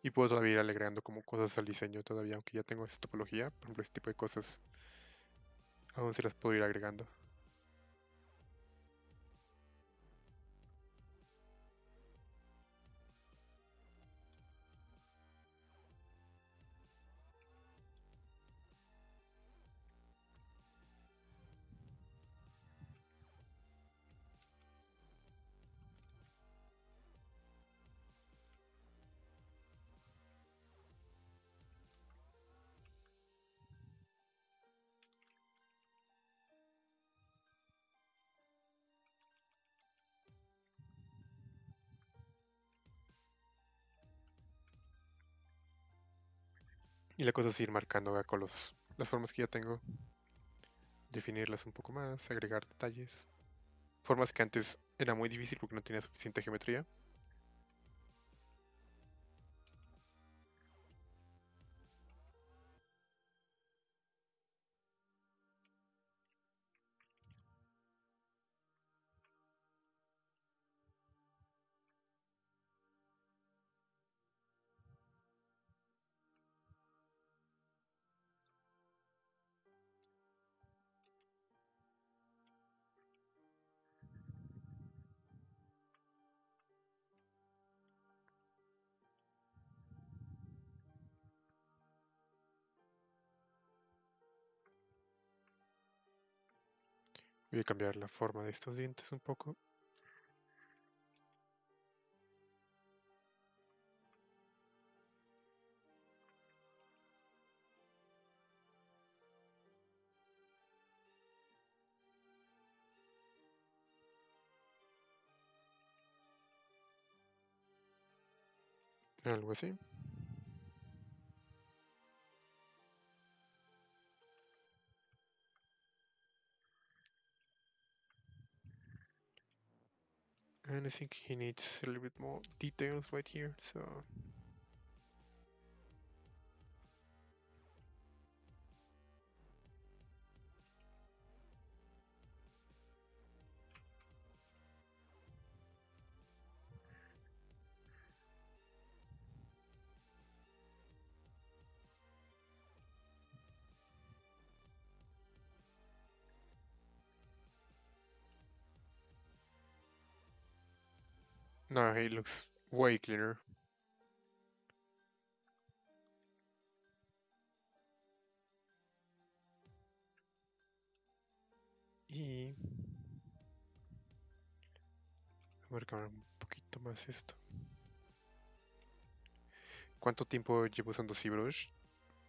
Y puedo todavía ir agregando como cosas al diseño todavía, aunque ya tengo esta topología. Por ejemplo, este tipo de cosas aún se las puedo ir agregando. Y la cosa es ir marcando acá con las formas que ya tengo, definirlas un poco más, agregar detalles. Formas que antes era muy difícil porque no tenía suficiente geometría. Voy a cambiar la forma de estos dientes un poco. Algo así. And I think he needs a little bit more details right here, so... No, he looks way cleaner. Y... voy a marcar un poquito más esto. ¿Cuánto tiempo llevo usando ZBrush?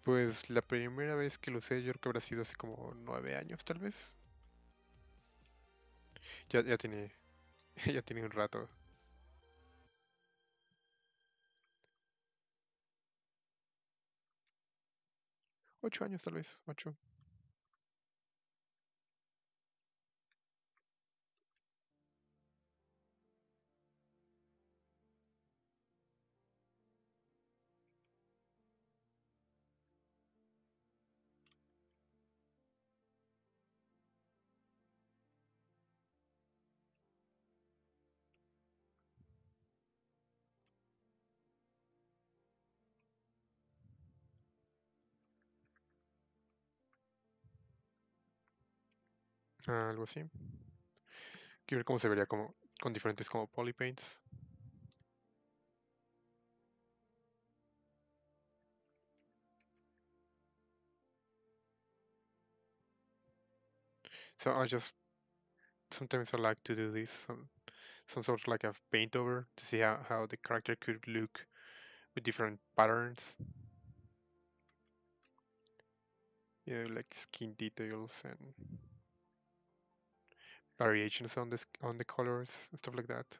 Pues la primera vez que lo usé yo creo que habrá sido hace como 9 años tal vez. Ya tiene, ya tiene un rato. 8 años tal vez, 8. Algo así. Quiero ver cómo se vería como con diferentes como polypaints. So I just sometimes I like to do this, some sort of like a paint over to see how the character could look with different patterns. You know, like skin details and variations on on the colors and stuff like that.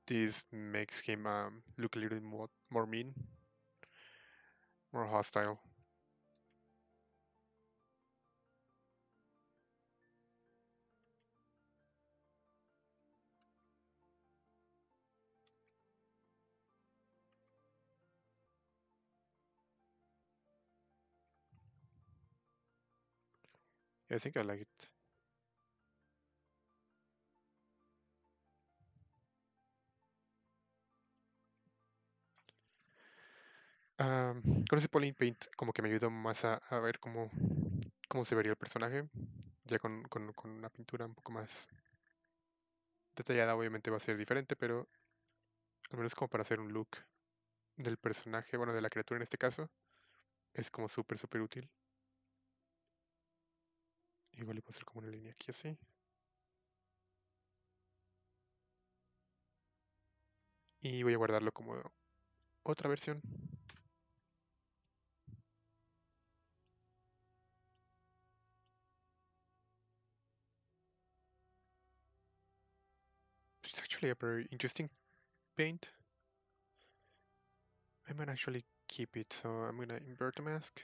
This makes him look a little more mean, more hostile. Yeah, I think I like it. Con ese Polypaint como que me ayudó más a ver cómo se vería el personaje. Ya con una pintura un poco más detallada obviamente va a ser diferente, pero al menos como para hacer un look del personaje, bueno, de la criatura en este caso, es como súper útil. Igual le puedo hacer como una línea aquí así. Y voy a guardarlo como otra versión. It's actually a very interesting paint. I might actually keep it, so I'm gonna invert the mask.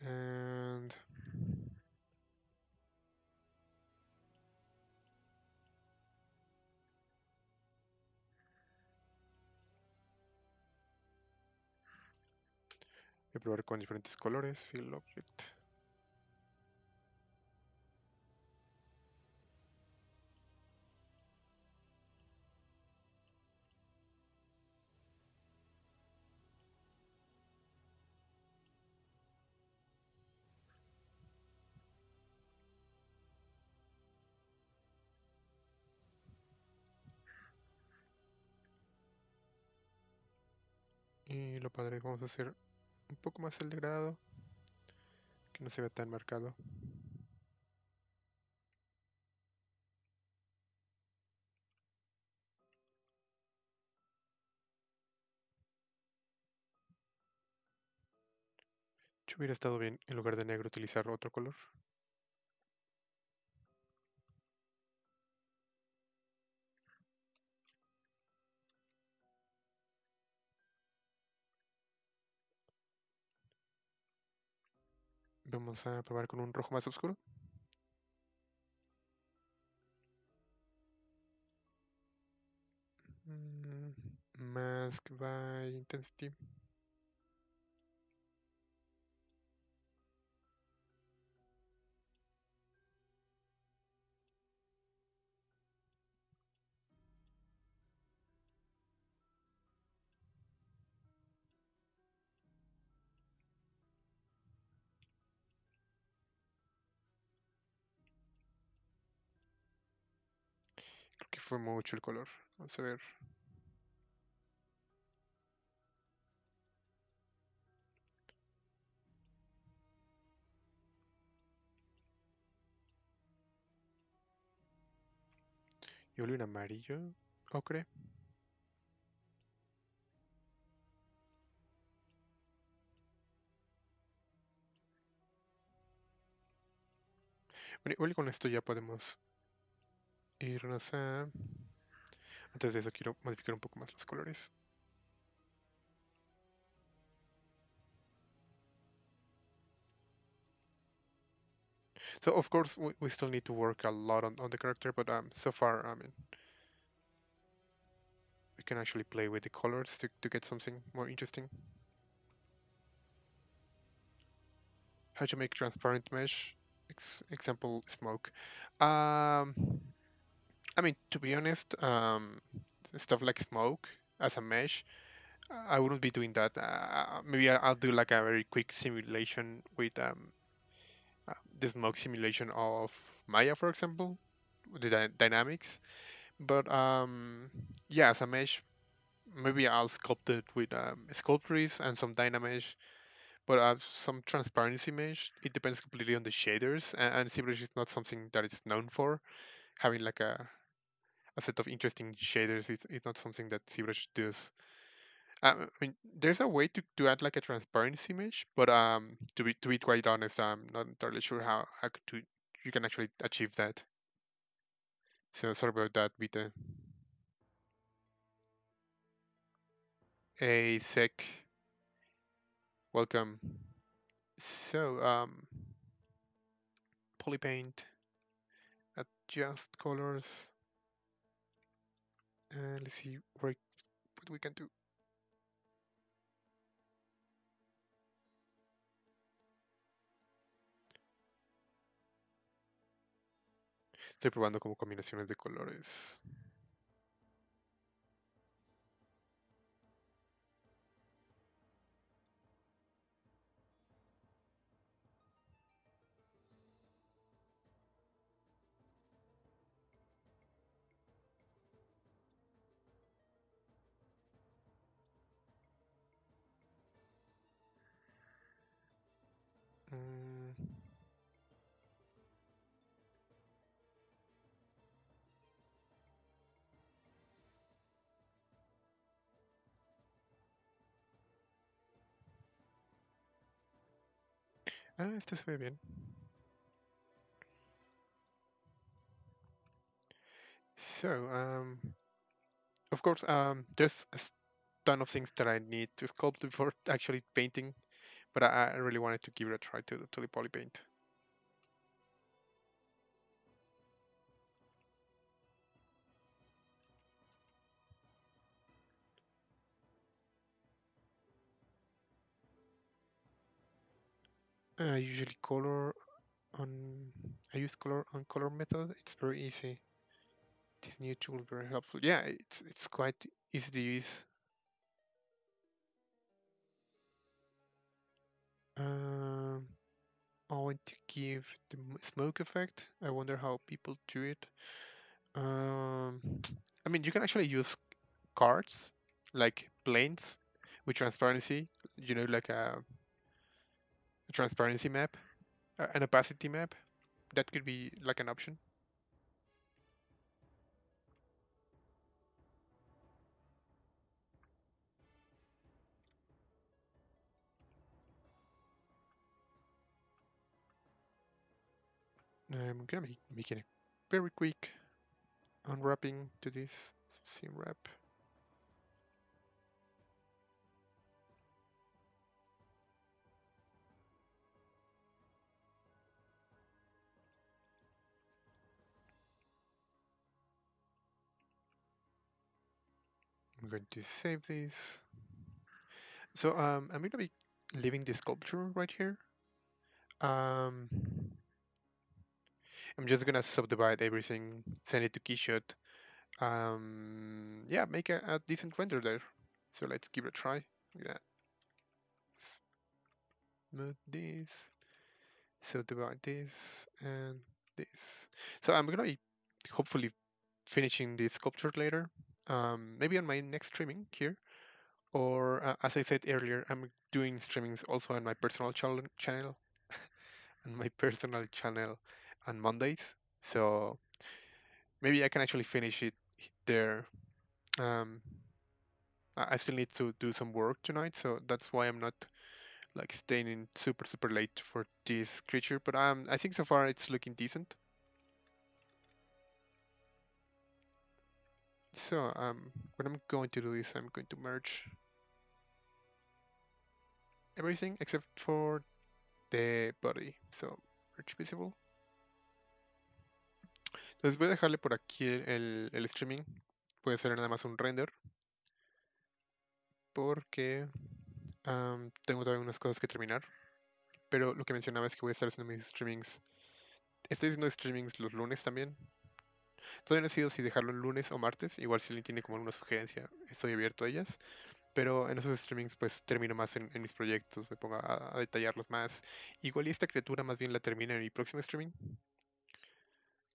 And voy a probar con diferentes colores. Fill object. Y lo padre, vamos a hacer un poco más el degradado, que no se vea tan marcado. Yo hubiera estado bien, en lugar de negro, utilizar otro color. Vamos a probar con un rojo más oscuro. Mask by intensity. Creo que fue mucho el color. Vamos a ver. Y volví un amarillo. Ocre. Bueno, igual con esto ya podemos irnos a... Antes de eso quiero modificar un poco más los colores. So of course we still need to work a lot on the character, but so far, I mean, we can actually play with the colors to get something more interesting. How to make transparent mesh? Example, smoke. Um, I mean, to be honest, stuff like smoke as a mesh, I wouldn't be doing that. Maybe I'll do like a very quick simulation with the smoke simulation of Maya, for example, with the dynamics. But yeah, as a mesh, maybe I'll sculpt it with sculptures and some dynamesh. But some transparency mesh, it depends completely on the shaders, and ZBrush is not something that it's known for. Having like a set of interesting shaders, it's not something that ZBrush does. I mean, there's a way to add like a transparency mesh, but to be quite honest, I'm not entirely sure how you can actually achieve that. So sorry about that, Vita. Hey, Sec, welcome. So Polypaint, adjust colors, and let's see what we can do. Estoy probando como combinaciones de colores. Mm, este se ve bien. So, Of course, there's ton of things that I need to sculpt before actually painting, but I really wanted to give it a try to the Polypaint. I usually color on. I use color on color method. It's very easy. This new tool very helpful. Yeah, it's quite easy to use. Um, I want to give the smoke effect. I wonder how people do it. Um, I mean, you can actually use cards like planes with transparency. You know, like a transparency map, an opacity map. That could be like an option. I'm gonna be making a very quick unwrapping to this sim wrap. I'm going to save this. So I'm gonna be leaving this sculpture right here. Um, I'm just gonna subdivide everything, send it to KeyShot. Yeah, make a decent render there. So let's give it a try. I'm gonna smooth this, subdivide this, and this. So I'm gonna be hopefully finishing this sculpture later. Maybe on my next streaming here. Or as I said earlier, I'm doing streamings also on my personal channel, on my personal channel on Mondays. So maybe I can actually finish it there. Um, I still need to do some work tonight, so that's why I'm not like staying in super late for this creature. But I think so far it's looking decent. So what I'm going to do is I'm going to merge everything except for the body. So merge visible. Entonces voy a dejarle por aquí el streaming. Puede ser nada más un render porque tengo todavía unas cosas que terminar. Pero lo que mencionaba es que voy a estar haciendo mis streamings. Estoy haciendo streamings los lunes también. Todavía no he decidido si dejarlo el lunes o martes. Igual si alguien tiene como alguna sugerencia, estoy abierto a ellas. Pero en esos streamings pues termino más en mis proyectos, me pongo a detallarlos más. Igual y esta criatura más bien la termina en mi próximo streaming.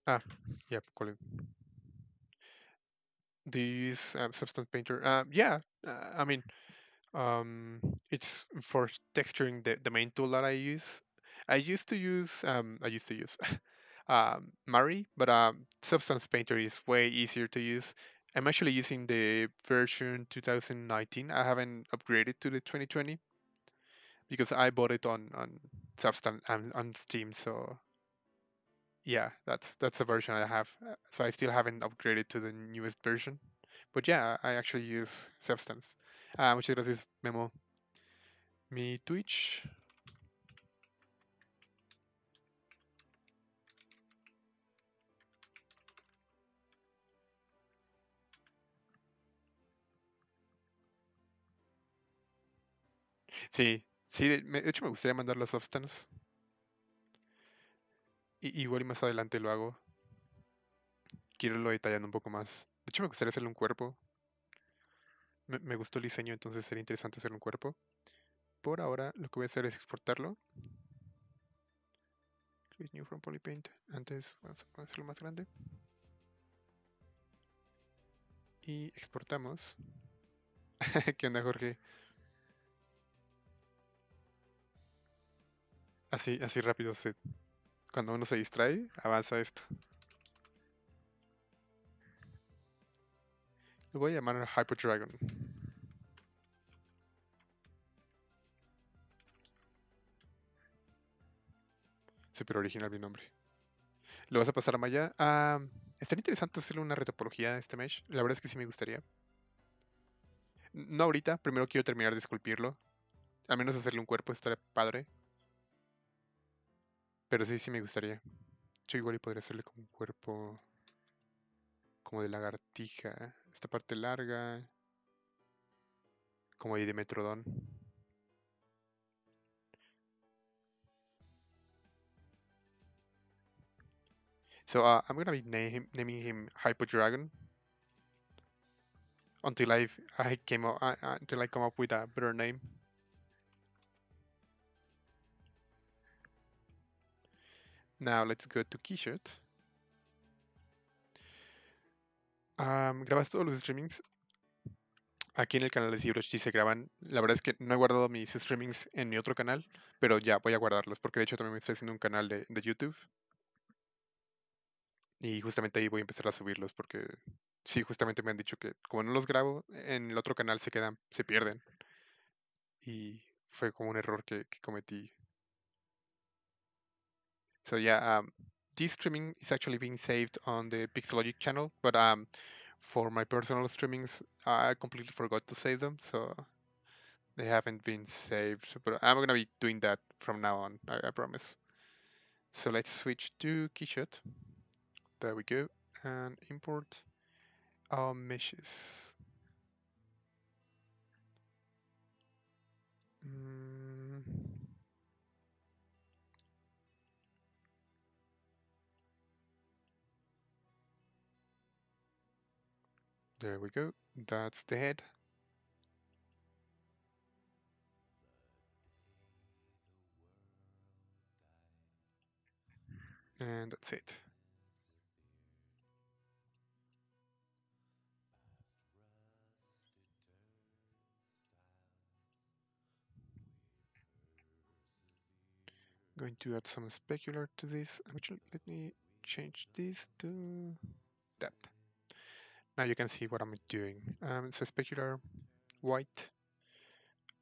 Ah, yeah, ¿cuál? Do you use Substance Painter? Yeah, I mean, it's for texturing the main tool that I use. I used to use Mari, but Substance Painter is way easier to use. I'm actually using the version 2019. I haven't upgraded to the 2020 because I bought it on Substance on Steam. So yeah, that's the version I have. So I still haven't upgraded to the newest version. But yeah, I actually use Substance. Muchas gracias, Memo. Mi Twitch. Sí, sí, de hecho me gustaría mandar la Substance. Igual y más adelante lo hago. Quiero irlo detallando un poco más. De hecho me gustaría hacerle un cuerpo. Me gustó el diseño, entonces sería interesante hacerle un cuerpo. Por ahora lo que voy a hacer es exportarlo. Create new from Polypaint. Antes vamos a hacerlo más grande. Y exportamos. ¿Qué onda, Jorge? Así rápido cuando uno se distrae, avanza esto. Lo voy a llamar Hyper Dragon. Súper original mi nombre. ¿Lo vas a pasar a Maya? Estaría interesante hacerle una retopología a este mesh. La verdad es que sí me gustaría. No ahorita, primero quiero terminar de esculpirlo. Al menos hacerle un cuerpo estaría padre. Pero sí, sí me gustaría. Yo igual y podría hacerle como un cuerpo como de lagartija. Esta parte larga, como ahí de Metrodon. So I'm gonna be naming him Hyper Dragon until I come up with a better name. Now let's go to KeyShot. ¿Grabas todos los streamings? Aquí en el canal de ZBrush sí se graban. La verdad es que no he guardado mis streamings en mi otro canal, pero ya voy a guardarlos porque de hecho también me estoy haciendo un canal de YouTube y justamente ahí voy a empezar a subirlos porque sí, justamente me han dicho que como no los grabo, en el otro canal se quedan, se pierden y fue como un error que cometí. So yeah, this streaming is actually being saved on the Pixologic channel, but for my personal streamings, I completely forgot to save them, so they haven't been saved. But I'm gonna be doing that from now on, I promise. So let's switch to KeyShot. There we go, and import our meshes. Mm, there we go. That's the head. And that's it. Going to add some specular to this. Actually, let me change this to that. Now you can see what I'm doing. So specular, white,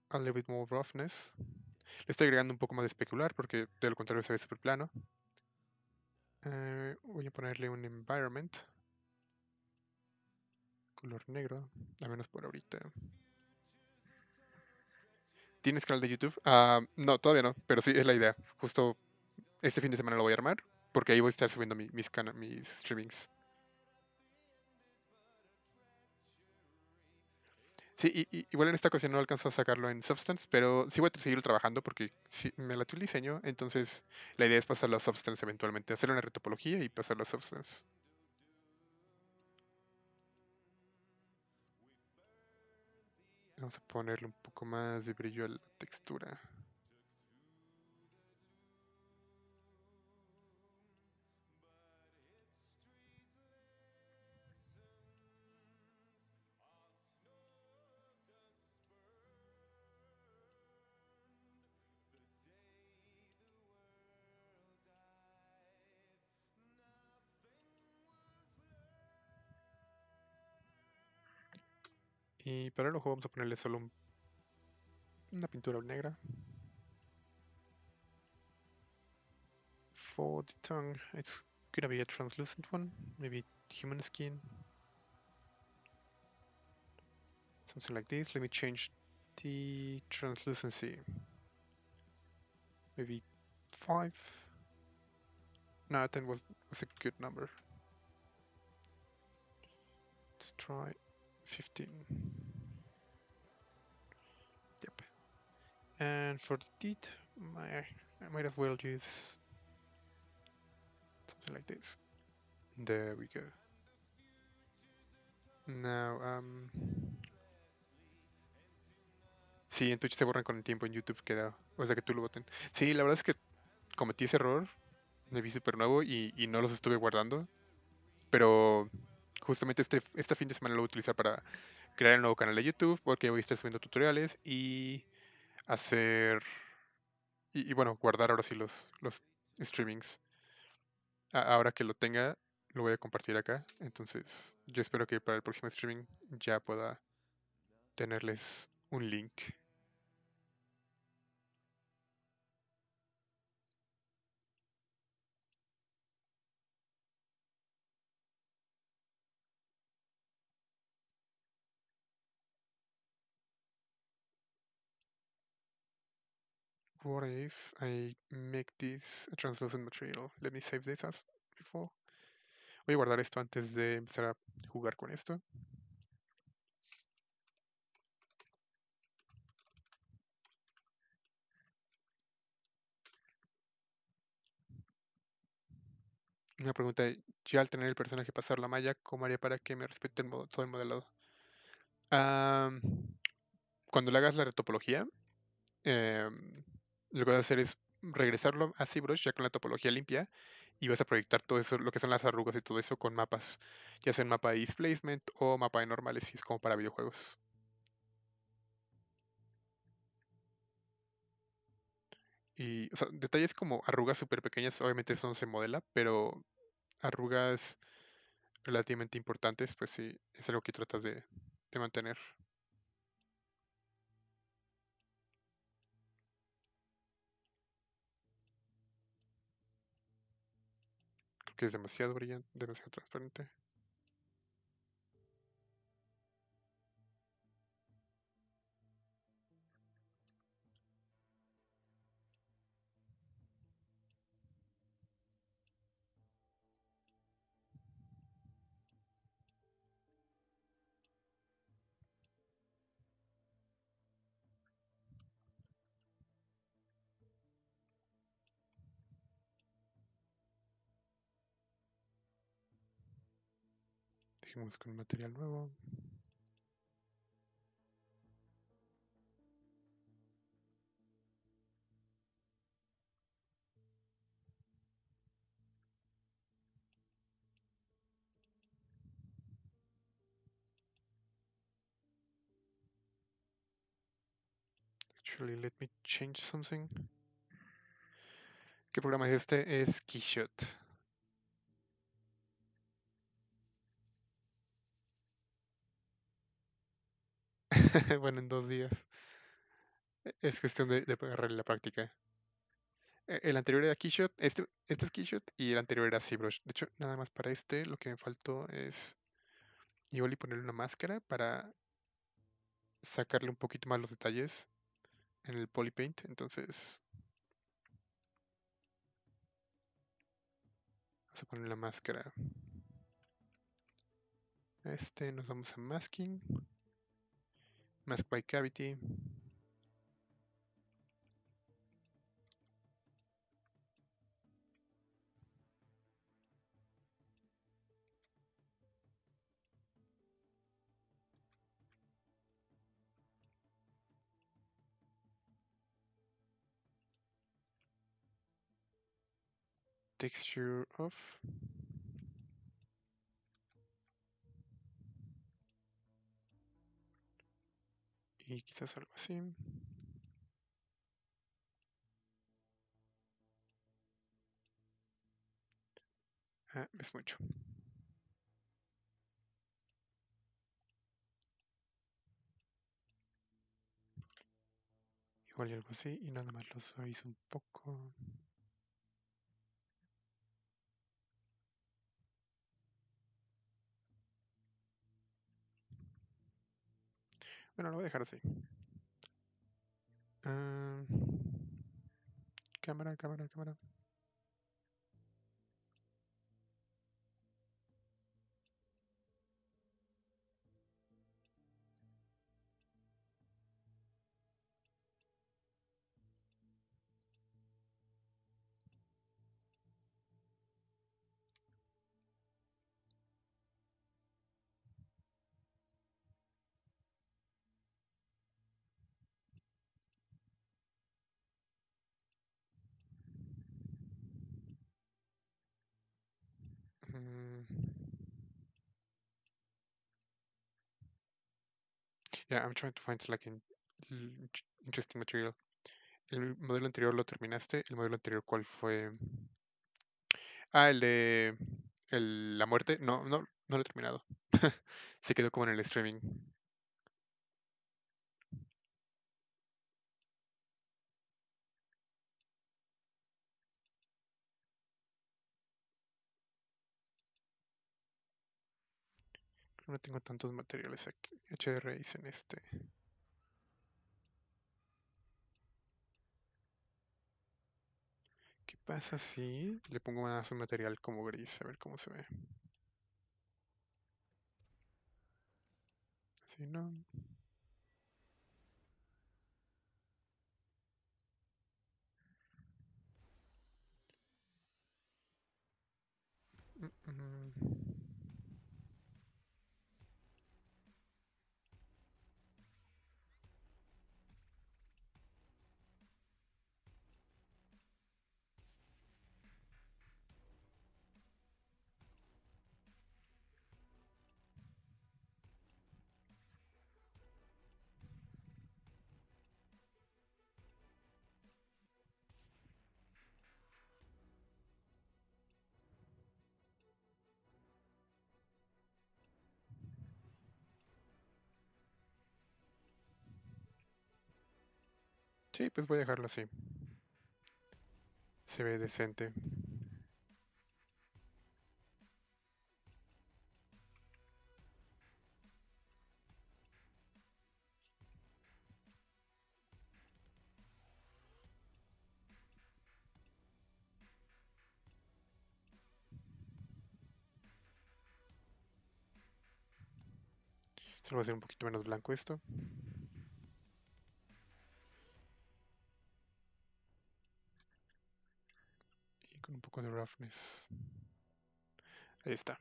a little bit more roughness. Le estoy agregando un poco más de especular porque de lo contrario se ve súper plano. Voy a ponerle un environment. Color negro, al menos por ahorita. ¿Tienes canal de YouTube? No, todavía no, pero sí es la idea. Justo este fin de semana lo voy a armar porque ahí voy a estar subiendo mis streamings. Sí, igual en esta ocasión no alcanzó a sacarlo en Substance, pero sí voy a seguir trabajando porque sí, me latió el diseño, entonces la idea es pasarlo a Substance eventualmente, hacer una retopología y pasarlo a Substance. Vamos a ponerle un poco más de brillo a la textura. Y para el ojo vamos a ponerle solo una pintura negra. For the tongue, it's gonna be a translucent one, maybe human skin. Something like this. Let me change the translucency. Maybe 5. No, 10 was a good number. Let's try 15. Yep. And for the teeth, I might as well use something like this. There we go. Now, sí, en Twitch se borran con el tiempo, en YouTube queda, o sea que tú lo voten. Sí, la verdad es que cometí ese error, me vi súper nuevo y no los estuve guardando, pero justamente este fin de semana lo voy a utilizar para crear el nuevo canal de YouTube, porque voy a estar subiendo tutoriales y hacer, y bueno, guardar ahora sí los streamings. Ahora que lo tenga, lo voy a compartir acá, entonces yo espero que para el próximo streaming ya pueda tenerles un link. what if I make this a translucent material? Let me save this as before. Voy a guardar esto antes de empezar a jugar con esto. Una pregunta, ya al tener el personaje pasar la malla, ¿cómo haría para que me respete todo el modelado? Am, Cuando le hagas la retopología, lo que vas a hacer es regresarlo a ZBrush ya con la topología limpia y vas a proyectar todo eso, lo que son las arrugas y todo eso con mapas, ya sea en mapa de displacement o mapa de normales, si es como para videojuegos. Y, o sea, detalles como arrugas súper pequeñas, obviamente eso no se modela, pero arrugas relativamente importantes, pues sí, es algo que tratas de mantener. Creo que es demasiado brillante, demasiado transparente. Dejemos con un material nuevo. Actually, let me change something. ¿Qué programa es este? Es KeyShot. Bueno, en 2 días. Es cuestión de agarrarle la práctica. El anterior era KeyShot, este es KeyShot y el anterior era ZBrush. De hecho, nada más para este, lo que me faltó es igual y ponerle una máscara para sacarle un poquito más los detalles en el Polypaint. Entonces, vamos a poner la máscara. Nos vamos a Masking, Mask by Cavity. Texture off. Y quizás algo así. Ah, es mucho. Igual y algo así. Y nada más lo suavizo un poco. Bueno, lo voy a dejar así. Ah, cámara, cámara, cámara. Mm, yeah, I'm trying to find like an interesting material. El modelo anterior lo terminaste. El modelo anterior, ¿cuál fue? Ah, el de la muerte. No, no, no lo he terminado. Se quedó como en el streaming. No tengo tantos materiales aquí. HDRI en este. pasa si le pongo más un material como gris? A ver cómo se ve. Si no. Sí, pues voy a dejarlo así. Se ve decente. Solo voy a hacer un poquito menos blanco esto. Y con un poco de roughness. Ahí está.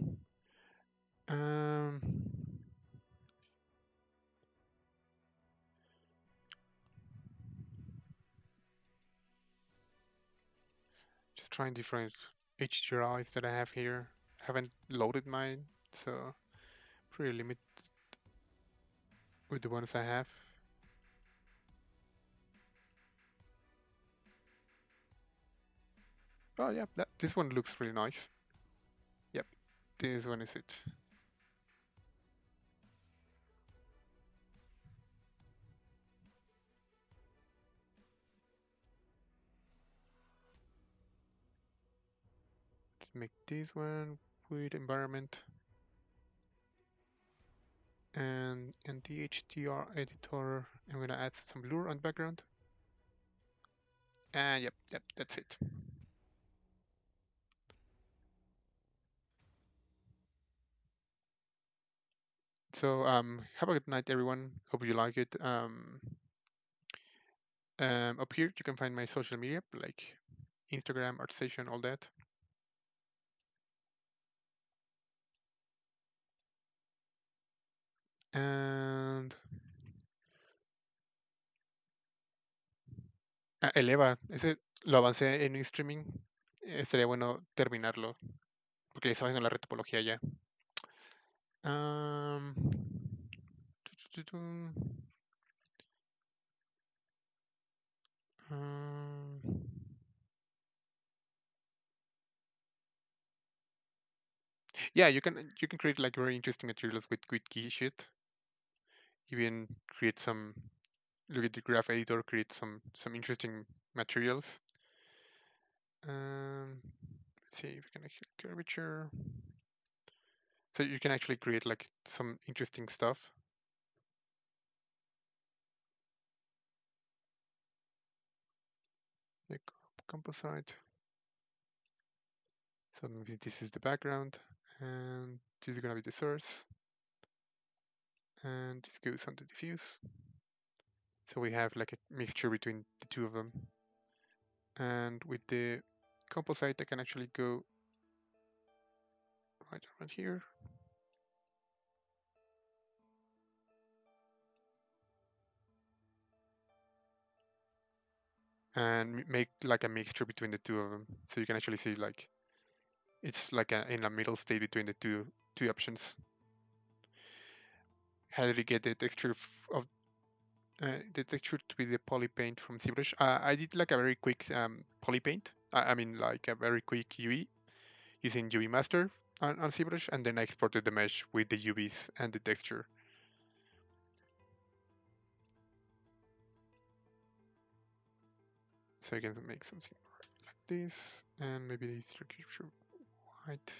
Just trying different HDRIs that I have here. Haven't loaded mine, so pretty limited with the ones I have. Oh yeah, this one looks really nice. Yep, this one is it. Let's make this one with environment. And in the HDR editor, I'm gonna add some blur on the background. And yep, that's it. So have a good night, everyone. Hope you like it. Up here you can find my social media like Instagram, ArtStation, all that. And Eleva, ese lo avancé en streaming. Sería bueno terminarlo porque ya estaba haciendo la retopología ya. Um, yeah, you can create like very interesting materials with KeyShot. Even create some, look at the graph editor, create some interesting materials. Let's see if we can actually curvature. So you can actually create like some interesting stuff. Like composite. So maybe this is the background, and this is gonna be the source, and this goes on the diffuse. So we have like a mixture between the two of them. And with the composite, I can actually go right around here. And make like a mixture between the two of them. So you can actually see like it's like in a middle state between the two options. How did you get the texture of the texture to be the Polypaint from ZBrush? I did like a very quick Polypaint. I mean like a very quick UE using UV Master on ZBrush, and then I exported the mesh with the UVs and the texture. So you can make something like this, and maybe the structure white.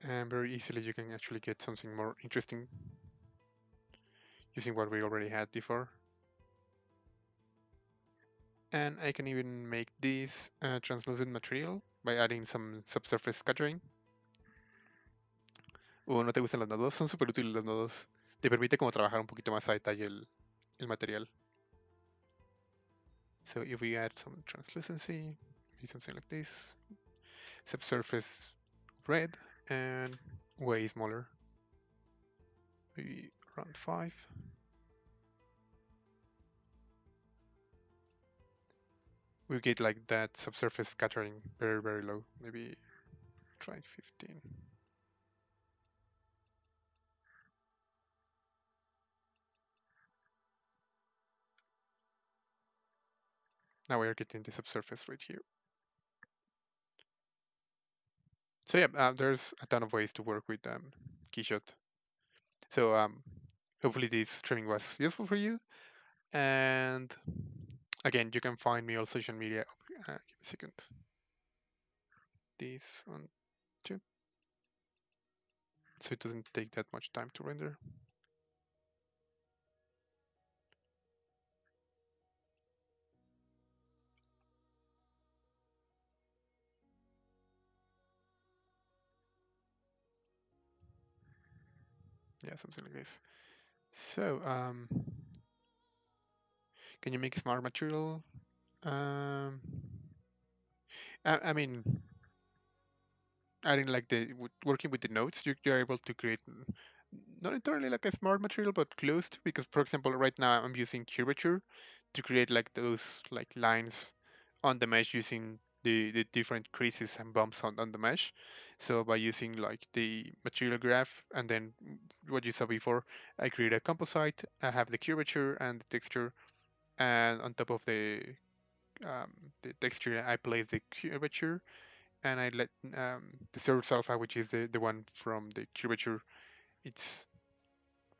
And very easily you can actually get something more interesting using what we already had before. And I can even make this translucent material by adding some subsurface scattering. ¿No te gustan los nodos? Son súper útiles los nodos. Te permite como trabajar un poquito más a detalle el material. So if we add some translucency, maybe something like this, subsurface red, and way smaller, maybe around 5. We get like that subsurface scattering very, very low. Maybe try 15. Now we are getting the subsurface right here. So yeah, there's a ton of ways to work with KeyShot. So hopefully this training was useful for you. And again, you can find me on social media. Give me a second. This one too. So it doesn't take that much time to render. Yeah, something like this. So can you make a smart material? Um, I mean, adding like working with the nodes, you're able to create not entirely like a smart material, but close to. Because for example, right now I'm using curvature to create like those like lines on the mesh using the different creases and bumps on the mesh. So by using like the material graph and then what you saw before, I create a composite. I have the curvature and the texture, and on top of um, the texture, I place the curvature, and I let the source alpha, which is the one from the curvature, it's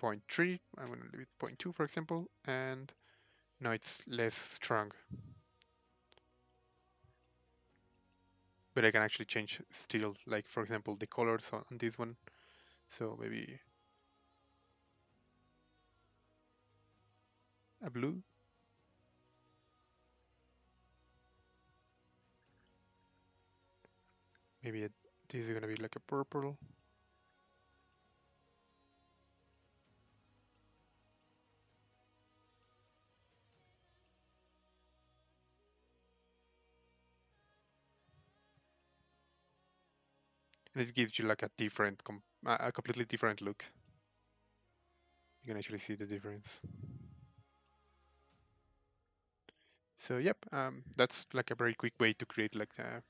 0.3. I'm going to leave it 0.2, for example, and now it's less strong. But I can actually change still, like for example, the colors on this one. So maybe a blue. Maybe this is going to be like a purple. And it gives you like a different, a completely different look. You can actually see the difference. So yep, that's like a very quick way to create like a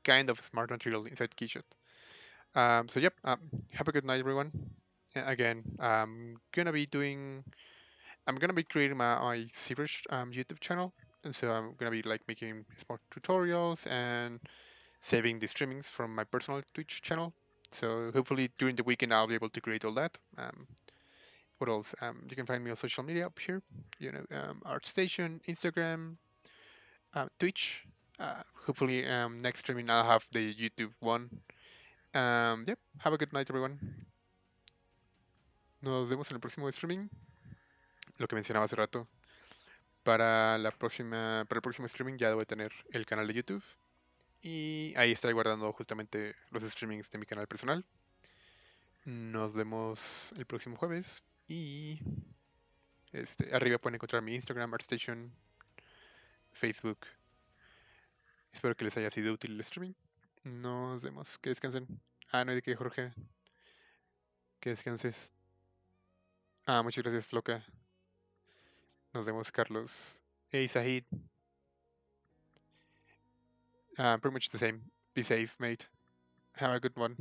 kind of smart material inside KeyShot. So yep, have a good night, everyone. Again, I'm gonna be creating my ZBrush YouTube channel, and so I'm gonna be like making smart tutorials and saving the streamings from my personal Twitch channel. So hopefully during the weekend I'll be able to create all that. What else? You can find me on social media up here. ArtStation, Instagram, Twitch. Hopefully next streaming I'll have the YouTube one. Yep. Have a good night, everyone. Nos vemos en el próximo streaming. Lo que mencionaba hace rato. Para el próximo streaming ya debo tener el canal de YouTube. Y ahí estaré guardando justamente los streamings de mi canal personal. Nos vemos el próximo jueves. Y arriba pueden encontrar mi Instagram, ArtStation, Facebook. Espero que les haya sido útil el streaming. Nos vemos. Que descansen. No hay de qué, Jorge. Que descanses. Muchas gracias, Floca. Nos vemos, Carlos. Hey, Sahid. Pretty much the same. Be safe, mate. Have a good one.